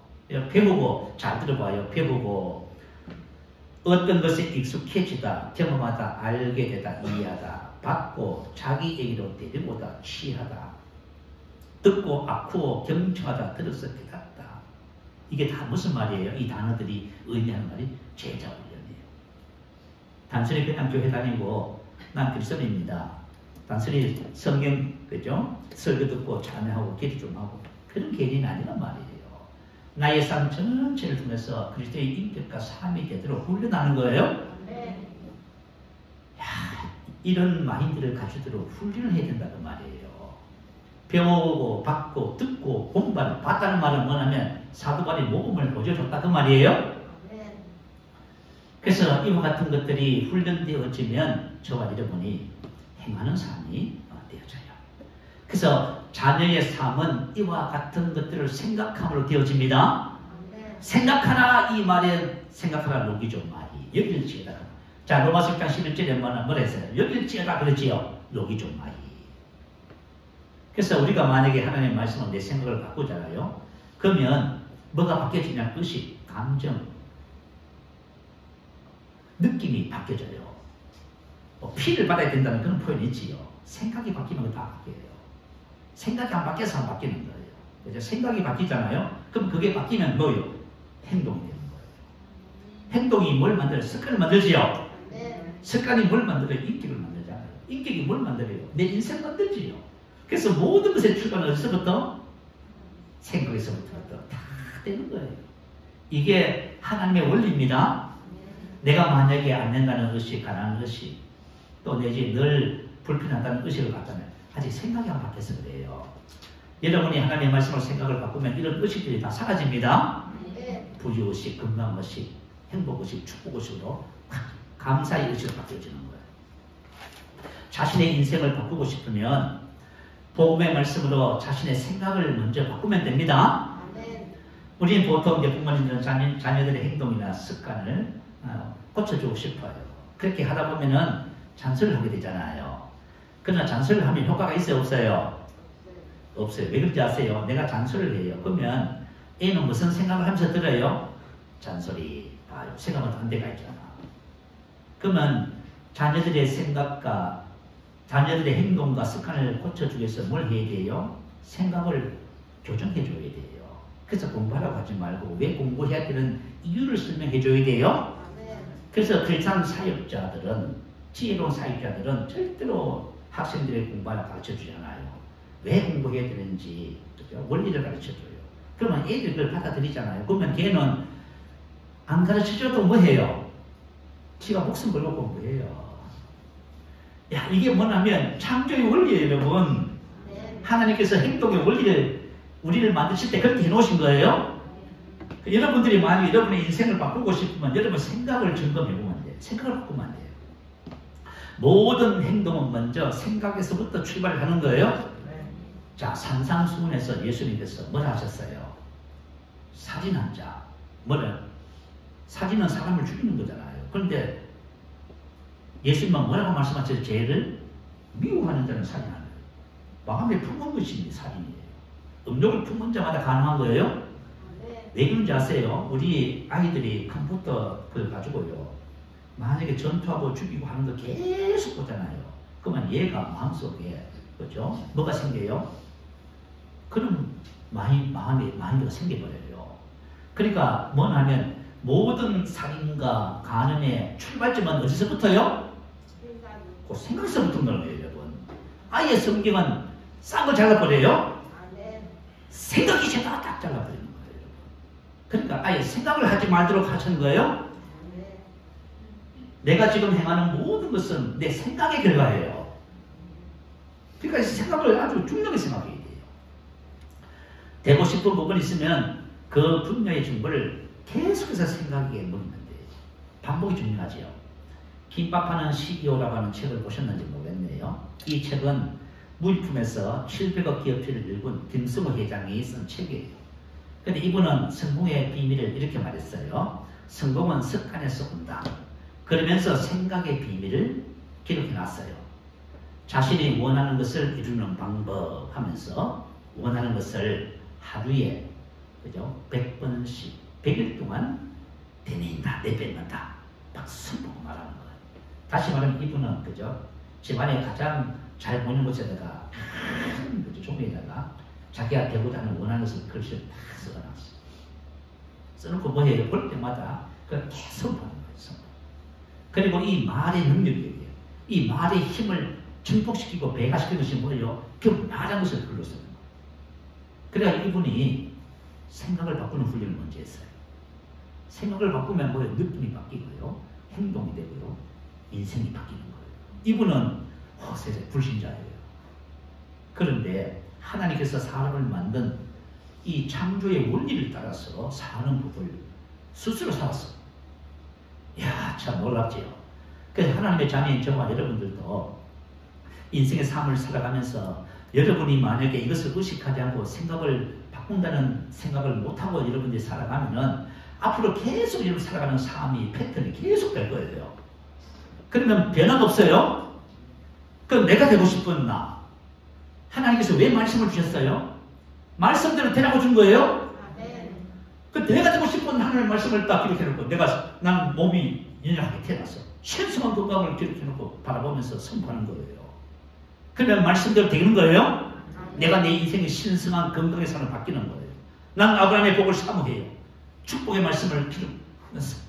배우고 잘 들어봐요. 배우고 어떤 것에 익숙해지다, 경험하다, 알게 되다, 이해하다, 받고 자기에게로 데려오다, 취하다, 듣고 아쿠어 경청하다, 들어서 깨닫다. 이게 다 무슨 말이에요? 이 단어들이 의미하는 말이 제자 훈련이에요. 단순히 그냥 교회 다니고 난 그리스도인입니다. 단순히 성경 그죠? 설교 듣고 찬양하고 기도 좀 하고 그런 개인이 아니란 말이에요. 나의 삶 전체를 통해서 그리스도의 인격과 삶이 되도록 훈련하는 거예요. 야, 이런 마인드를 가지도록 훈련을 해야 된다는 말이에요. 배우고 받고 듣고 공부를 받다는 말은 뭐냐면 사도발이 모범을 보여줬다 그 말이에요. 그래서 이와 같은 것들이 훈련되어지면 저와 여러분이 행하는 삶이 되어져요. 그래서 자녀의 삶은 이와 같은 것들을 생각함으로 되어집니다. 생각하라 이 말에 생각하라 녹이죠 말이 여길지어다. 자 로마서 6장 11절에 뭐라 했어요? 여길지어다 그러지요. 녹이죠 말이. 그래서 우리가 만약에 하나님의 말씀으로 내 생각을 바꾸잖아요. 그러면 뭐가 바뀌어지냐? 의식, 감정, 느낌이 바뀌어져요. 피를 받아야 된다는 그런 표현이 있지요. 생각이 바뀌면 다 바뀌어요. 생각이 안 바뀌어서 안 바뀌는 거예요. 그죠? 생각이 바뀌잖아요. 그럼 그게 바뀌면 뭐요? 행동이 되는 거예요. 행동이 뭘 만들어요? 습관을 만들지요. 습관이 뭘 만들어요? 인격을 만들잖아요. 인격이 뭘 만들어요? 내 인생 만들지요. 그래서 모든 것의 출발은 어디서부터? 생각에서부터 다 되는 거예요. 이게 하나님의 원리입니다. 내가 만약에 안 된다는 의식, 가난한 의식, 또 내지 늘 불편하다는 의식을 갖다면 아직 생각이 안 바뀌어서 그래요. 여러분이 하나님의 말씀을 생각을 바꾸면 이런 의식들이 다 사라집니다. 네. 부유의식, 건강의식, 행복의식, 축복의식으로 감사의 의식으로 바뀌어지는 거예요. 자신의 인생을 바꾸고 싶으면 복음의 말씀으로 자신의 생각을 먼저 바꾸면 됩니다. 아멘. 우리는 보통 이제 부모님들은 자녀들의 행동이나 습관을 고쳐주고 싶어요. 그렇게 하다 보면은 잔소리를 하게 되잖아요. 그러나 잔소리를 하면 효과가 있어요, 없어요? 없어요. 왜 그런지 아세요? 내가 잔소리를 해요. 그러면 애는 무슨 생각을 하면서 들어요? 잔소리. 생각은 한 대가 있잖아. 그러면 자녀들의 생각과 자녀들의 행동과 습관을 고쳐주기 위해서 뭘 해야 돼요? 생각을 교정해 줘야 돼요. 그래서 공부하라고 하지 말고 왜 공부해야 되는 이유를 설명해 줘야 돼요. 그래서 크리스찬 사역자들은, 지혜로운 사역자들은 절대로 학생들의 공부하라 가르쳐 주잖아요. 왜 공부해야 되는지, 그죠? 원리를 가르쳐 줘요. 그러면 애들이 그걸 받아들이잖아요. 그러면 걔는 안 가르쳐 줘도 뭐 해요? 지가 목숨 걸고 공부해요. 야, 이게 뭐냐면 창조의 원리예요, 여러분. 하나님께서 행동의 원리를 우리를 만드실 때 그렇게 해놓으신 거예요. 여러분들이 만약 여러분의 인생을 바꾸고 싶으면 여러분 생각을 점검해보면 돼요. 생각을 바꾸면 안 돼요. 모든 행동은 먼저 생각에서부터 출발을 하는 거예요. 자, 산상수훈에서 예수님께서 뭐라 하셨어요? 살인 한 자. 뭐래? 살인은 사람을 죽이는 거잖아요. 그런데 예수님은 뭐라고 말씀하셨어요? 죄를 미워하는 자는 살인하는 거예요. 마음에 품은 것이 살인이에요. 음욕을 품은 자마다 가능한 거예요? 왜 그런지 아세요? 우리 아이들이 컴퓨터 그걸 가지고요. 만약에 전투하고 죽이고 하는 거 계속 보잖아요. 그러면 얘가 마음속에, 그죠? 뭐가 생겨요? 그럼 마인드가 생겨버려요. 그러니까 뭐냐면 모든 살인과 간음의 출발점은 어디서부터요? 그 생각서부터 거예요, 여러분. 아예 성경은 싼 거 잘라버려요. 생각이 제가 딱 잘라버리는 거예요. 그러니까 아예 생각을 하지 말도록 하신 거예요. 내가 지금 행하는 모든 것은 내 생각의 결과예요. 그러니까 생각을 아주 중요하게 생각해야 돼요. 되고 싶은 부분이 있으면 그 분야의 정보를 계속해서 생각에 넣으면 돼요. 반복이 중요하지요. 김밥하는 CEO라고 하는 책을 보셨는지 모르겠네요. 이 책은 무일품에서 700억 기업체를 일군 김승호 회장이 쓴 책이에요. 근데 이분은 성공의 비밀을 이렇게 말했어요. 성공은 습관에서 온다. 그러면서 생각의 비밀을 기록해놨어요. 자신이 원하는 것을 이루는 방법 하면서 원하는 것을 하루에, 그죠? 100번씩 100일 동안 되뇌인다, 내뱉는다. 막 선포하고 말하는 거예요. 다시 말하면 이분은, 그죠? 집안에 가장 잘 보이는 곳에다가 큰, 그죠? 종이에다가 자기가 되고자 하는 원하는 것을 글씨를 다 써놨어요. 써놓고 뭐 해요? 볼 때마다 그걸 계속 보는 거예요. 그리고 이 말의 능력이에요. 이 말의 힘을 증폭시키고 배가시키는 것이 뭐예요? 그 말한 것을 글로 쓰는 거예요. 그래야 이분이 생각을 바꾸는 훈련을 먼저 했어요. 생각을 바꾸면 뭐예요? 느낌이 바뀌고요. 행동이 되고요. 인생이 바뀌는 거예요. 이분은 세상에 불신자예요. 그런데 하나님께서 사람을 만든 이 창조의 원리를 따라서 사는 법을 스스로 살았어요. 이야, 참 놀랍지요. 그래서 하나님의 자녀인 저와 여러분들도 인생의 삶을 살아가면서 여러분이 만약에 이것을 의식하지 않고 생각을 바꾼다는 생각을 못하고 여러분들이 살아가면은 앞으로 계속 여러분 살아가는 삶이 패턴이 계속 될 거예요. 그러면 변화가 없어요? 그럼 내가 되고 싶은 나. 하나님께서 왜 말씀을 주셨어요? 말씀대로 되라고 준 거예요? 그 내가 되고 싶은 하나님의 말씀을 딱 기록해놓고 난 몸이 연약하게 태어났어. 신성한 건강을 기록해놓고 바라보면서 선포하는 거예요. 그러면 말씀대로 되는 거예요? 내가 내 인생의 신성한 건강의 삶을 바뀌는 거예요. 난 아브라함의 복을 사모해요. 축복의 말씀을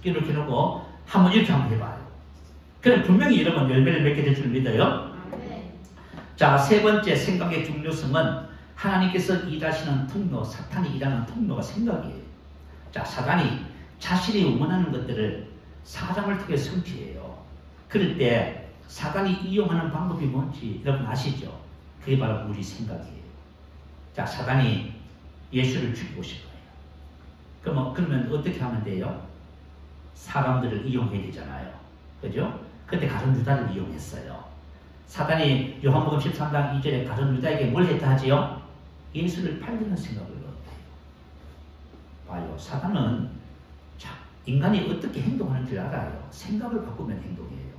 기록해놓고 한번 이렇게 한번 해봐요. 그럼 분명히 여러분 열매를 맺게 될 줄 믿어요. 자, 세 번째 생각의 중요성은 하나님께서 일하시는 통로, 사탄이 일하는 통로가 생각이에요. 자, 사단이 자신이 원하는 것들을 사람을 통해 성취해요. 그럴 때 사단이 이용하는 방법이 뭔지 여러분 아시죠? 그게 바로 우리 생각이에요. 자, 사단이 예수를 죽이고 싶어요. 그러면 어떻게 하면 돼요? 사람들을 이용해야 되잖아요. 그죠? 그때 가룟 유다를 이용했어요. 사단이 요한복음 13장 2절에 가룟 유다에게 뭘 했다 하지요? 예수를 팔리는 생각을 넣었대요. 봐요. 사단은 인간이 어떻게 행동하는지를 알아요. 생각을 바꾸면 행동해요.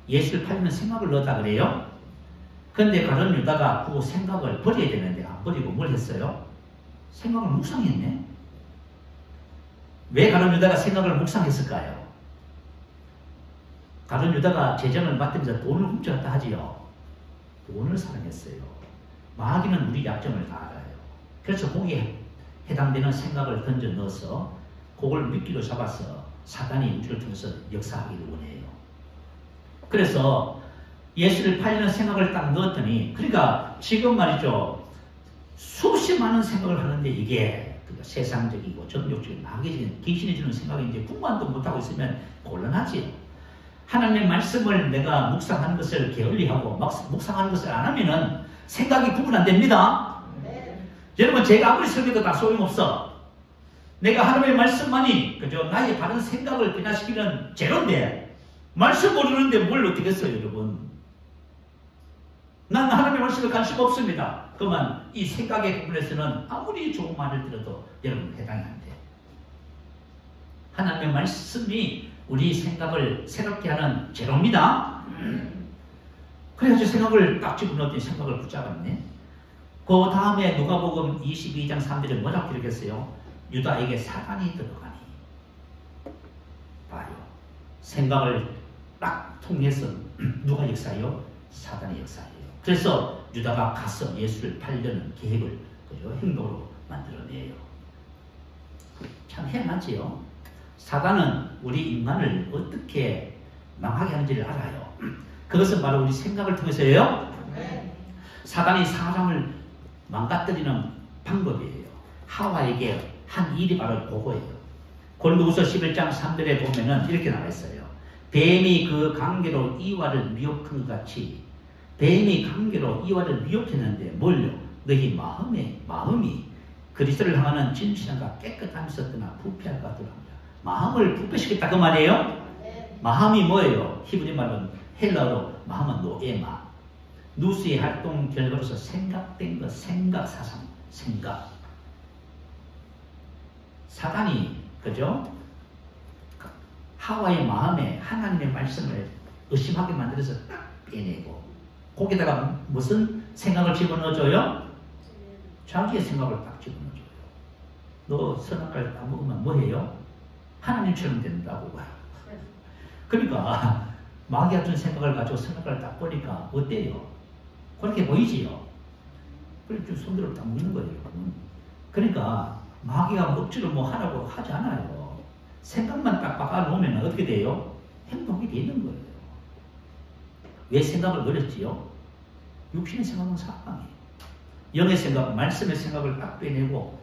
예수를 팔리는 생각을 넣었다 그래요? 그런데 가룟 유다가 그 생각을 버려야 되는데 안 버리고 뭘 했어요? 생각을 묵상했네. 왜 가룟 유다가 생각을 묵상했을까요? 가룟 유다가 재정을 맡으면서 돈을 훔쳐갔다 하지요. 돈을 사랑했어요. 마귀는 우리 약점을 다 알아요. 그래서 거기에 해당되는 생각을 던져 넣어서 그걸 미끼로 잡아서 사단이 우리를 통해서 역사하기를 원해요. 그래서 예수를 팔리는 생각을 딱 넣었더니, 그러니까 지금 말이죠, 수없이 많은 생각을 하는데 이게 세상적이고 정욕적인 마귀적인 귀신이 주는 생각이 이제 분간도 못하고 있으면 곤란하지요. 하나님의 말씀을 내가 묵상하는 것을 게을리하고 묵상하는 것을 안 하면은 생각이 구분 안 됩니다. 네. 여러분, 제가 아무리 설교도 다 소용없어. 내가 하나님의 말씀만이 그저 나의 바른 생각을 변화시키는 제로인데 말씀 모르는데 뭘 어떻게 했어요, 여러분? 난 하나님의 말씀에 관심 없습니다. 그러면 이 생각의 부분에서는 아무리 좋은 말을 들어도 여러분 해당이 안 돼요. 하나님의 말씀이 우리 생각을 새롭게 하는 제로입니다. 그래가지고 생각을 딱 집어넣었더니 생각을 붙잡았네. 그 다음에 누가복음 22장 3절에 뭐라고 기록했어요? 유다에게 사단이 들어가니. 봐요. 생각을 딱 통해서 누가 역사해요? 사단의 역사예요. 그래서 유다가 가서 예수를 팔려는 계획을, 그죠? 행동으로 만들어내요. 참 해맞지요? 사단은 우리 인간을 어떻게 망하게 하는지를 알아요. 그것은 바로 우리 생각을 통해서예요. 사단이 사람을 망가뜨리는 방법이에요. 하와에게 한 일이 바로 그거예요. 고린도후서 11장 3절에 보면은 이렇게 나와 있어요. 뱀이 그 관계로 이와를 미혹한 것 같이 뱀이 관계로 이와를 미혹했는데 뭘요? 너희 마음이 그리스도를 향하는 진실함과 깨끗함이 있었거나 부패할 것 같더라. 마음을 부패시켰다 그 말이에요? 마음이 뭐예요? 히브리 말은 헬라어로 마음은 노에마. 누스의 활동 결과로서 생각된 것, 생각, 사상, 생각. 사단이, 그죠? 하와의 마음에 하나님의 말씀을 의심하게 만들어서 딱 빼내고, 거기다가 무슨 생각을 집어넣어줘요? 자기의 생각을 딱 집어넣어줘요. 너 선악과를 딱 먹으면 뭐해요? 하나님처럼 된다고 봐요. 그러니까 마귀가 준 생각을 가지고 선악과를 딱 보니까 어때요? 그렇게 보이지요? 그렇게 손들어 딱 먹는 거예요. 그러니까 마귀가 억지로 뭐 하라고 하지 않아요. 생각만 딱 바꿔놓으면 어떻게 돼요? 행동이 되는 거예요. 왜 생각을 버렸지요? 육신의 생각은 사망이에요. 영의 생각, 말씀의 생각을 딱 빼내고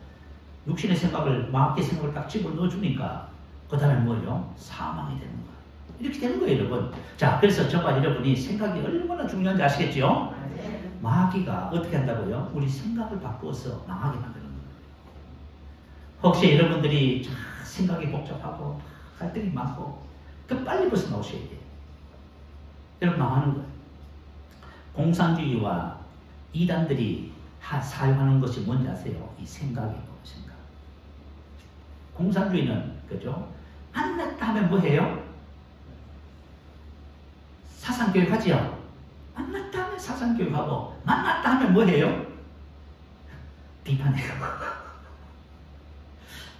육신의 생각을, 마귀의 생각을 딱 집어넣어주니까 그 다음에 뭐예요? 사망이 되는 거예요. 이렇게 되는 거예요, 여러분. 자, 그래서 저와 여러분이 생각이 얼마나 중요한지 아시겠죠? 마귀가 어떻게 한다고요? 우리 생각을 바꾸어서 망하게 만드는 거예요. 혹시 여러분들이 생각이 복잡하고 갈등이 많고 그 빨리 벗어나오셔야 돼요. 여러분 망하는 거예요. 공산주의와 이단들이 사용하는 것이 뭔지 아세요? 이 생각이에요. 생각. 공산주의는 그죠? 만났다 하면 뭐해요? 사상교육하지요? 만났다 하면 사상교육하고 만났다 하면 뭐해요? 비판해요.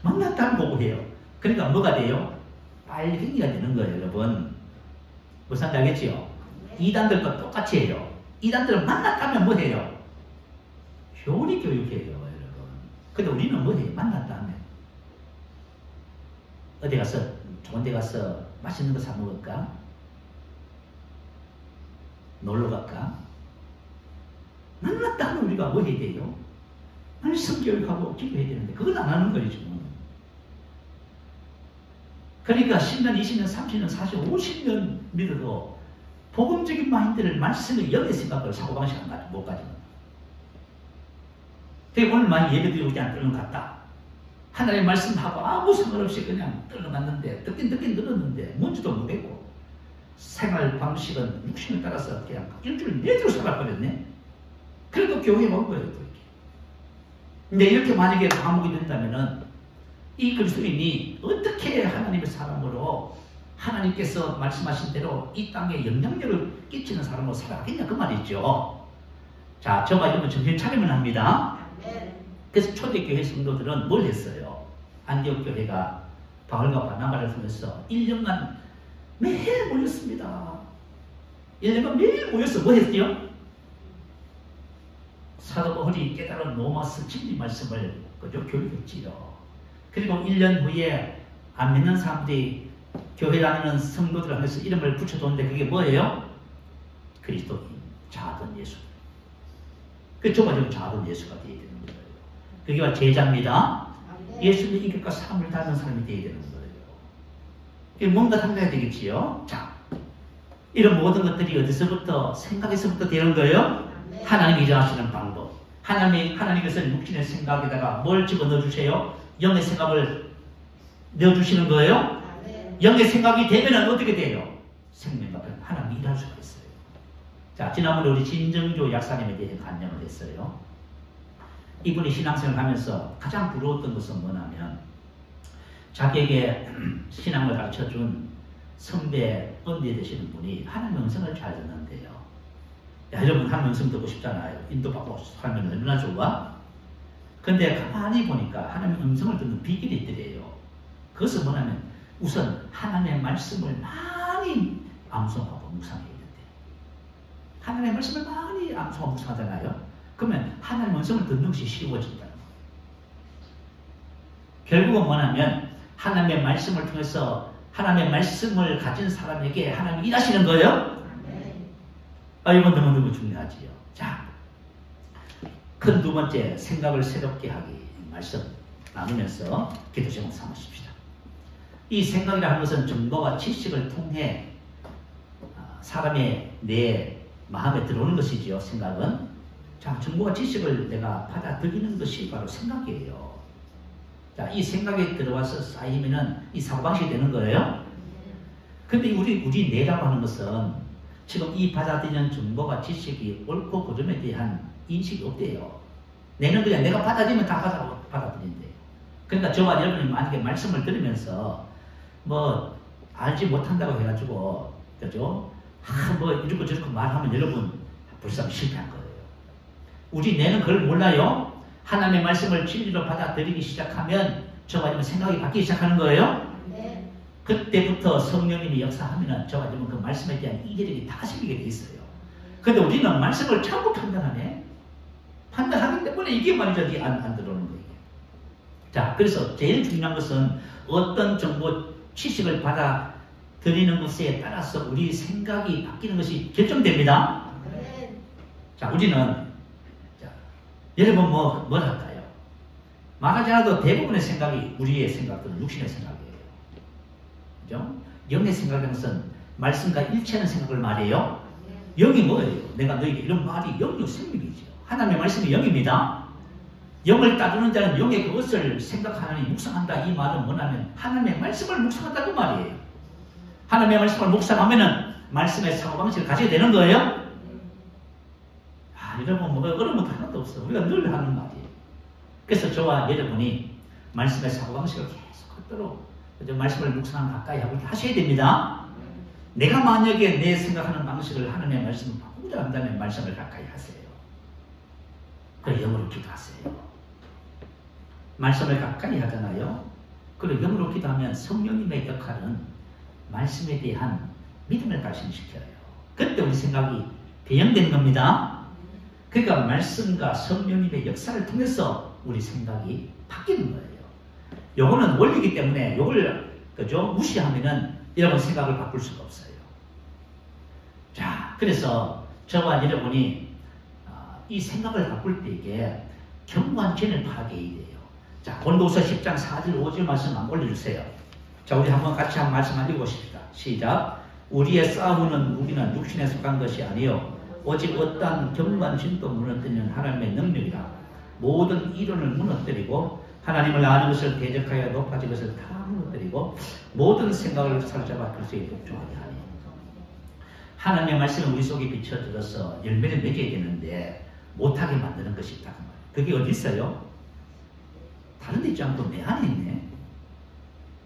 만났다 하면 보고해요. 그러니까 뭐가 돼요? 빨갱이가 되는 거예요, 여러분. 무슨 말인지 알겠지요? 이단들과 똑같이 해요. 이단들은 만났다 하면 뭐해요? 효리 교육해요, 여러분. 근데 우리는 뭐해요? 만났다 하면 어디 가서 좋은 데 가서 맛있는 거 사 먹을까? 놀러 갈까? 만났다 하면 우리가 뭐 해야 돼요? 말씀 교육하고 기도해야 되는데 그걸 안 하는 거예요, 지금. 그러니까 10년, 20년, 30년, 40년, 50년 믿어도 복음적인 마인드를, 말씀의 영의 생각을 사고방식 못 가지고 되게 오늘 많이 예배드리고 그냥 끌어갔다. 하나님의 말씀하고 아무 상관없이 그냥 끌어갔는데 듣긴 들었는데 뭔지도 모르겠고 생활 방식은 육신을 따라서 그냥 일주일 내내로 살아버렸네. 그래도 교회에 온 거예요. 근데 이렇게 만약에 감옥이 된다면은 이 그리스도인이 어떻게 하나님의 사람으로 하나님께서 말씀하신 대로 이 땅에 영향력을 끼치는 사람으로 살아가겠냐 그 말이죠. 자, 저가 여러분 정신 차리면 합니다. 그래서 초대교회 성도들은 뭘 했어요? 안디옥 교회가 바울과 바나바를 통해서 1년간 매일 모였습니다. 1년간 매일 모여서 뭐 했어요? 사도 바울이 깨달은 로마서 진리 말씀을 그저 교육했지요. 그리고 1년 후에 안 믿는 사람들이 교회 다니는 성도들 안에서 이름을 붙여뒀는데 그게 뭐예요? 그리스도인, 자아던 예수. 그 정말 자아던 예수가 되어야 되는 거예요. 그게 바로 제자입니다. 예수님의 인격과 삶을 닮은 사람이 되어야 되는 거예요. 뭔가 달라야 되겠지요. 자, 이런 모든 것들이 어디서부터 생각에서부터 되는 거예요? 하나님이 일하시는 방법. 하나님께서 육신의 생각에다가 뭘 집어넣어 주세요? 영의 생각을 넣어주시는 거예요? 영의 생각이 되면 어떻게 돼요? 생명과 하나님이 일할 수가 있어요. 자, 지난번에 우리 진정조 약사님에 대해 간증을 했어요. 이분이 신앙생활을 하면서 가장 부러웠던 것은 뭐냐면 자기에게 신앙을 가르쳐준 선배 언니 되시는 분이 하나님의 음성을 잘 듣는데요. 야, 여러분 하나님의 음성 듣고 싶잖아요. 인도받고 살면 얼마나 좋아? 근데 가만히 보니까 하나님의 음성을 듣는 비결이 있더래요. 그것은 뭐냐면 우선 하나님의 말씀을 많이 암송하고 묵상해야 된대요. 하나님의 말씀을 많이 암송하고 묵상하잖아요. 그러면 하나님의 음성을 듣는 것이 쉬워진다는 거예요. 결국은 뭐냐면 하나님의 말씀을 통해서 하나님의 말씀을 가진 사람에게 하나님이 일하시는 거예요. 이건 너무너무 중요하지요. 자, 큰 두 번째 생각을 새롭게 하기 말씀 나누면서 기도 제목 삼으십시다. 이 생각이라 하는 것은 정보와 지식을 통해 사람의 내 마음에 들어오는 것이지요. 생각은 자, 정보와 지식을 내가 받아들이는 것이 바로 생각이에요. 자, 이 생각에 들어와서 쌓이면은 이 사고방식이 되는 거예요. 근데 우리 뇌라고 하는 것은 지금 이 받아들이는 정보와 지식이 옳고 그름에 대한 인식이 없대요. 뇌는 그냥 내가 받아들이면 다 받아들인대요. 그러니까 저와 여러분이 만약에 말씀을 들으면서 뭐 알지 못한다고 해가지고 그죠? 뭐 이렇게 저렇게 말하면 여러분 불쌍히 실패한 거예요. 우리 뇌는 그걸 몰라요. 하나님의 말씀을 진리로 받아들이기 시작하면 저와 여러분 생각이 바뀌기 시작하는 거예요. 네. 그때부터 성령님이 역사하면 저와 여러분 그 말씀에 대한 이해력이 다 생기게 돼 있어요. 근데 우리는 말씀을 잘못 판단하네. 판단하기 때문에 이게 말이죠. 안 들어오는 거예요. 자, 그래서 제일 중요한 것은 어떤 정보, 지식을 받아들이는 것에 따라서 우리 생각이 바뀌는 것이 결정됩니다. 네. 자, 우리는 여러분 뭐랄까요? 말하지 않아도 대부분의 생각이 우리의 생각들은 육신의 생각이에요. 그죠? 영의 생각이라는 것은 말씀과 일치하는 생각을 말해요. 영이 뭐예요? 내가 너에게 이런 말이 영이요 생명이죠. 하나님의 말씀이 영입니다. 영을 따르는 자는 영의 그것을 생각하느니 묵상한다. 이 말은 뭐냐면 하나님의 말씀을 묵상한다 그 말이에요. 하나님의 말씀을 묵상하면은 말씀의 사고방식을 가지게 되는 거예요. 여러분 뭐가 어려운 것도 하나도 없어. 우리가 늘 하는 말이에요. 그래서 저와 여러분이 말씀의 사고방식을 계속하도록 말씀을 묵상 가까이 하고 하셔야 됩니다. 내가 만약에 내 생각하는 방식을 하나님의 말씀을 바꾸자 한다면 말씀을 가까이 하세요. 그리고 영으로 기도하세요. 말씀을 가까이 하잖아요. 그리고 영으로 기도하면 성령님의 역할은 말씀에 대한 믿음을 발생시켜요. 그때 우리 생각이 변형되는 겁니다. 그러니까 말씀과 성령님의 역사를 통해서 우리 생각이 바뀌는 거예요. 요거는 원리이기 때문에 요걸 그죠? 무시하면은 여러분 생각을 바꿀 수가 없어요. 자, 그래서 저와 여러분이 이 생각을 바꿀 때 이게 견고한 진을 파악해야 돼요. 자, 고린도후서 10장 4절 5절 말씀 한번 올려주세요. 자, 우리 한번 같이 한 말씀 한번 읽어보십시다. 시작. 우리의 싸움은 무기는 육신에 속한 것이 아니요 오직 어떠한 견고한 진도 무너뜨리는 하나님의 능력이라. 모든 이론을 무너뜨리고 하나님을 아는 것을 대적하여 높아진 것을 다 무너뜨리고 모든 생각을 사로잡아 그리스도에 복종하게 하니 하나님의 말씀을 우리 속에 비춰들어서 열매를 맺어야 되는데 못하게 만드는 것이 있다. 그게 어디 있어요? 다른 데 있지 않고 내 안에 있네.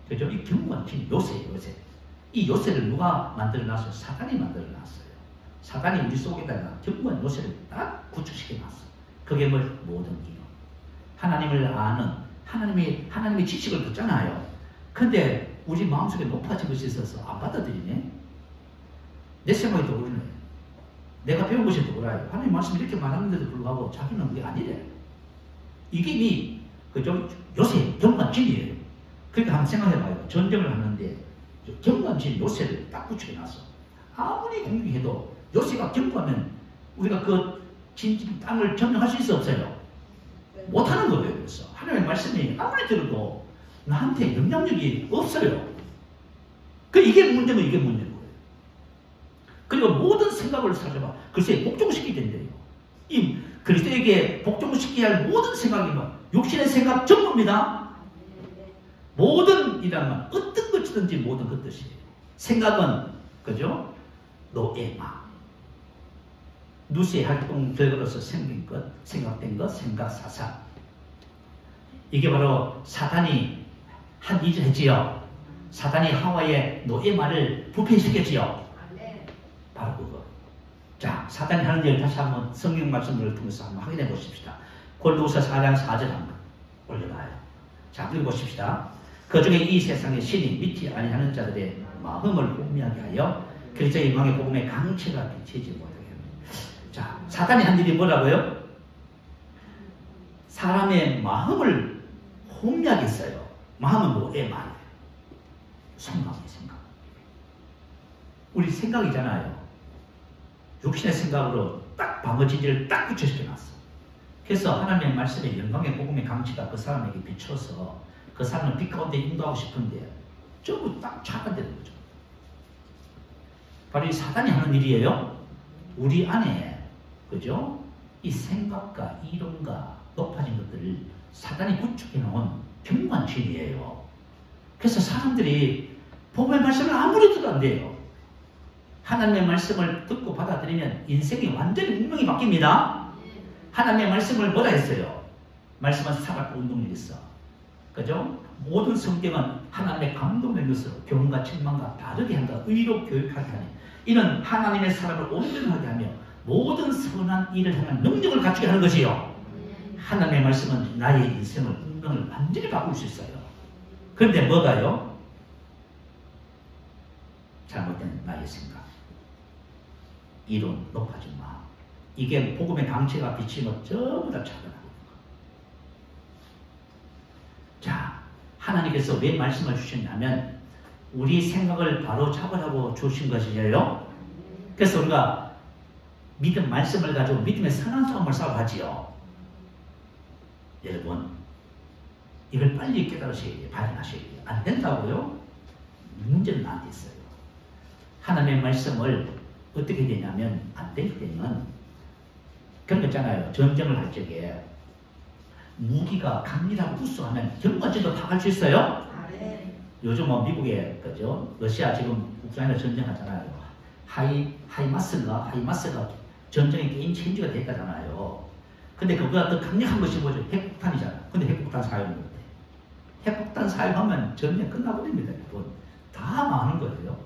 그죠? 이 경건진 요새예요, 요새. 이 요새를 누가 만들어놨어요? 사단이 만들어놨어요. 사단이 우리 속에다가 경건 요새를 딱 구축시켜놨어. 그게 뭘? 모든 이론. 하나님을 아는 하나님의 지식을 듣잖아요. 근데 우리 마음속에 높아진 것이 있어서 안 받아들이네. 내 생각이 더 오르네. 내가 배운 것이 더 오라요. 하나님 말씀 이렇게 말하는데도 불구하고 자기는 그게 아니래. 이게 이 그죠? 요새 경건진이에요. 그러니까 한번 생각해봐요. 전쟁을 하는데 경건진 요새를 딱 붙여놨어. 아무리 공격해도 요새가 경고하면 우리가 그 땅을 점령할 수 있어 없어요? 못하는 거예요. 그래서 하나님의 말씀이 아무리 들어도 나한테 영향력이 없어요. 이게 문제면 이게 문제인 거예요. 그리고 모든 생각을 사로잡아 글쎄 복종시키게 된대요. 이 그리스도에게 복종시켜야 할 모든 생각이 뭐 육신의 생각 전부입니다. 모든 이라면 어떤 것이든지 모든 그 뜻이에요. 생각은 그죠? 노에마 누수의 활동 결과로서 생긴 것, 생각된 것, 생각, 사상. 이게 바로 사단이 한 일을 했지요. 사단이 하와의 노에마를 부패시켰지요. 바로 그거. 자, 사단이 하는 일을 다시 한번 성경 말씀을 통해서 한번 확인해 보십시다. 골로새 4장 4절 한번 올려봐요. 자, 읽어보십시다. 그 중에 이 세상의 신이 믿지 아니하는 자들의 마음을 혼미하게 하여 그리스도의 영광의 복음의 강체가 비치지 못하게 합니다. 자, 사단이 한 일이 뭐라고요? 사람의 마음을 혼미하게 했어요. 마음은 뭐에 말이에요? 생각이에요, 생각. 우리 생각이잖아요. 육신의 생각으로 딱 방어진지를 딱 붙여시켜놨어. 그래서 하나님의 말씀에 영광의 복음의 강치가 그 사람에게 비춰서 그 사람은 빛 가운데 인도하고 싶은데 전부 딱 차단되는 거죠. 바로 이 사단이 하는 일이에요. 우리 안에 그죠? 이 생각과 이론과 높아진 것들을 사단이 구축해놓은 경관진이에요. 그래서 사람들이 복음의 말씀을 아무리 듣도 안 돼요. 하나님의 말씀을 듣고 받아들이면 인생이 완전히 운명이 바뀝니다. 하나님의 말씀을 뭐라 했어요? 말씀은 사각과 운동력이 있어. 그죠? 모든 성경은 하나님의 감동된 것으로 교훈과 책망과 다르게 한다. 의로 교육하게 하니 이는 하나님의 사람을 온전하게 하며 모든 선한 일을 하는 능력을 갖추게 하는 것이요. 하나님의 말씀은 나의 인생을 운명을 완전히 바꿀 수 있어요. 그런데 뭐가요? 잘못된 나의 생각, 이론, 높아진 마음. 이게 복음의 강체가 비치면 전부 다 차단하고 있는 거예요. 자, 하나님께서 왜 말씀을 주셨냐면 우리 생각을 바로 잡으라고 주신 것이에요. 그래서 우리가 믿음 말씀을 가지고 믿음의 선한 싸움을 싸워하지요. 여러분, 이걸 빨리 깨달으셔야 돼요. 발견하셔야 돼요. 안 된다고요? 문제는 나한테 있어요. 하나님의 말씀을 어떻게 되냐면 안 될 때는 그런 거 있잖아요. 전쟁을 할 적에 무기가 강렬하고 구수하면 경관진도 다 갈 수 있어요? 요즘 뭐 미국에 그죠? 러시아 지금 우크라이나 전쟁하잖아요. 하이마스가 전쟁의 게임 체인지가 됐다잖아요. 근데 그보다 더 강력한 것이 뭐죠? 핵폭탄이잖아. 근데 핵폭탄 사용을 못해. 핵폭탄 사용하면 전쟁 끝나버립니다. 다 망하는 거예요.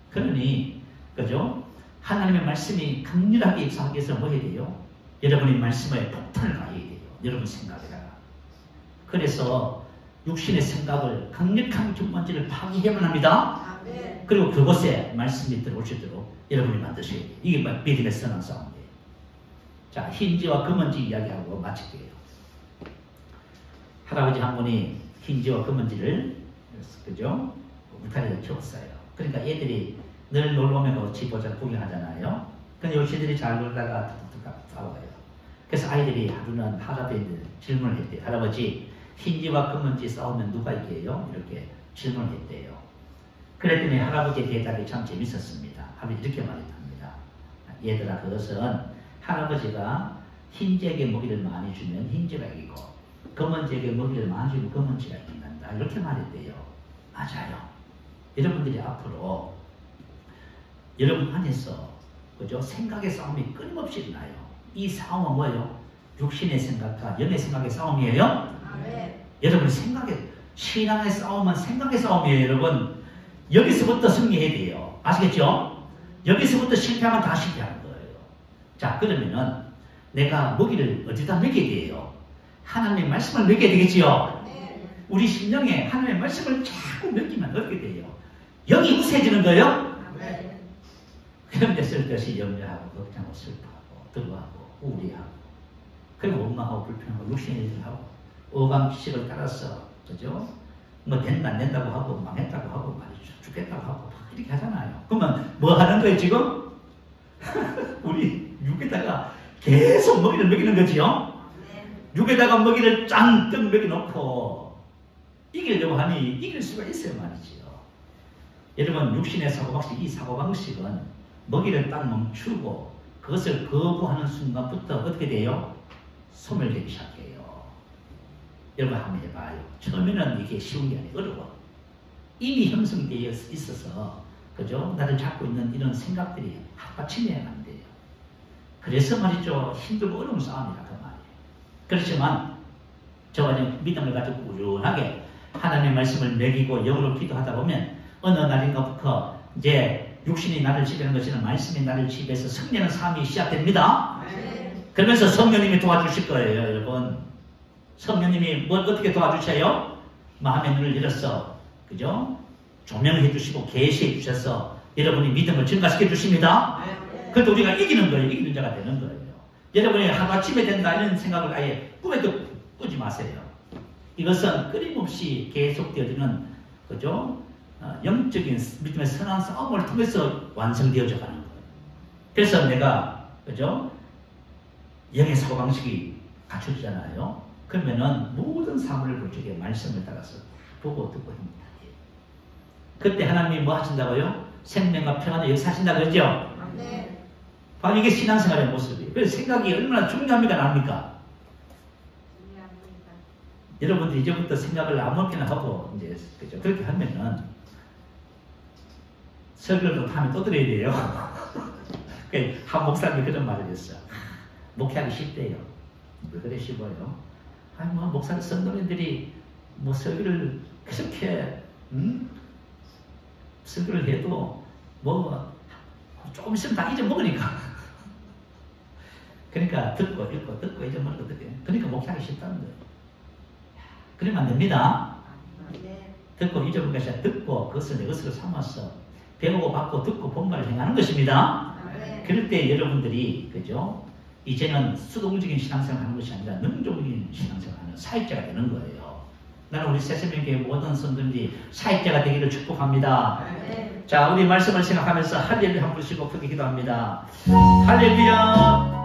그러니 그죠? 하나님의 말씀이 강렬하게 입사하기 위해서 뭐 해야 돼요? 여러분의 말씀에 폭탄을 가해야 돼요. 여러분 생각에다가. 그래서 육신의 생각을 강력한 경관진을 파괴해야만 합니다. 그리고 그곳에 말씀이 들어올 수 있도록 여러분이 만드셔야 돼요. 이게 믿음의 선한 싸움이에요. 자, 흰지와 금은지 이야기하고 마칠게요. 할아버지 한 분이 흰지와 금은지를 그죠? 울타리에 키웠어요. 그러니까 애들이 늘 놀러 오면 집 보자 구경하잖아요. 근데 요새들이 잘 놀다가 툭툭툭 싸워요. 그래서 아이들이 하루는 할아버지한테 질문을 했대요. 할아버지, 흰지와 금은지 싸우면 누가 이겨요? 이렇게 질문을 했대요. 그랬더니 할아버지의 대답이 참 재밌었습니다. 할아버지 이렇게 말했답니다. 얘들아, 그것은 할아버지가 흰재에게 먹이를 많이 주면 흰재가 이기고 검은재에게 먹이를 많이 주면 검은재가 이긴다. 이렇게 말했대요. 맞아요. 여러분들이 앞으로 여러분 안에서 그죠? 생각의 싸움이 끊임없이 일어나요. 이 싸움은 뭐예요? 육신의 생각과 영의 생각의 싸움이에요. 여러분 생각의 신앙의 싸움은 생각의 싸움이에요. 여러분 여기서부터 승리해야 돼요. 아시겠죠? 여기서부터 실패하면 다 실패하는 거예요. 자 그러면은 내가 먹이를 어디다 먹여야 돼요? 하나님의 말씀을 먹여야 되겠지요? 우리 심령에 하나님의 말씀을 자꾸 먹이면 어떻게 돼요? 영이 우세해지는 거예요? 그런데 쓸데없이 염려하고 걱정하고 슬퍼하고 두려워하고 우울해하고 그리고 원망하고 불평하고 육신의 일을 하고 오감기식을 따라서 그죠? 뭐 된다 안 된다고 하고 망했다고 하고 말이죠. 죽겠다고 하고 이렇게 하잖아요. 그러면 뭐 하는 거예요 지금? 우리 육에다가 계속 먹이를 먹이는 거지요? 육에다가 먹이를 짱뜩 먹여놓고 이기려고 하니 이길 수가 있어요 말이지요. 여러분 육신의 사고방식 이 사고방식은 먹이를 딱 멈추고 그것을 거부하는 순간부터 어떻게 돼요? 소멸되기 시작해요. 여러분 한번 해봐요. 처음에는 이게 쉬운 게 아니에요. 어려워. 이미 형성이 되어 있어서 그죠? 나를 잡고 있는 이런 생각들이 합받침해야 안 돼요. 그래서 말이죠. 힘들고 어려운 싸움이라 그 말이에요. 그렇지만 저와 믿음을 가지고 꾸준하게 하나님의 말씀을 먹이고 영으로 기도하다 보면 어느 날인가부터 이제 육신이 나를 지배하는 것이 아니라 말씀이 나를 지배해서 승리하는 삶이 시작됩니다. 그러면서 성령님이 도와주실 거예요. 여러분 성령님이 뭘 어떻게 도와주셔요? 마음의 눈을 열어서 그죠? 조명해 주시고 계시해 주셔서 여러분이 믿음을 증가시켜 주십니다. 그래도 우리가 이기는 거예요. 이기는 자가 되는 거예요. 여러분이 하루아침에 된다 이런 생각을 아예 꿈에도 꾸지 마세요. 이것은 끊임없이 계속되어지는 그죠? 영적인 믿음의 선한 싸움을 통해서 완성되어져 가는 거예요. 그래서 내가 그죠? 영의 사고방식이 갖춰지잖아요. 그러면은 모든 사물을 볼 적에 말씀을 따라서 보고 듣고 합니다. 그때 하나님이 뭐 하신다고요? 생명과 평안을 역사하신다 그러죠? 네. 바로 이게 신앙생활의 모습이에요. 그래서 생각이 얼마나 중요합니까? 납니까? 중요합니다. 여러분들 이제부터 생각을 아무렇게나 하고 이제 그죠? 그렇게 하면은 설교를 다음에 또 드려야 돼요. 한 목사님이 그런 말을 했어. 목회하기 쉽대요. 왜 그래 쉽어요? 아니 뭐 목사 성도님들이 뭐 설교를 그렇게 설교를 해도 뭐 조금 있으면 다 잊어먹으니까. 그러니까 듣고 읽고 듣고 잊어먹고 듣고 그러니까 목회하기 쉽다는 거예요. 그러면 안 됩니다. 듣고 잊어먹는 것이 아니라 듣고 그것을 내 것으로 삼아서 배우고 받고 듣고 본말을 행하는 것입니다. 그럴 때 여러분들이 그죠? 이제는 수동적인 신앙생활을 하는 것이 아니라 능동적인 신앙생활을 하는 사역자가 되는 거예요. 나는 우리 새세명교회 모든 성도들이 사역자가 되기를 축복합니다. 자, 우리 말씀을 생각하면서 할렐루야 한 번씩 크게 기도합니다. 할렐루야.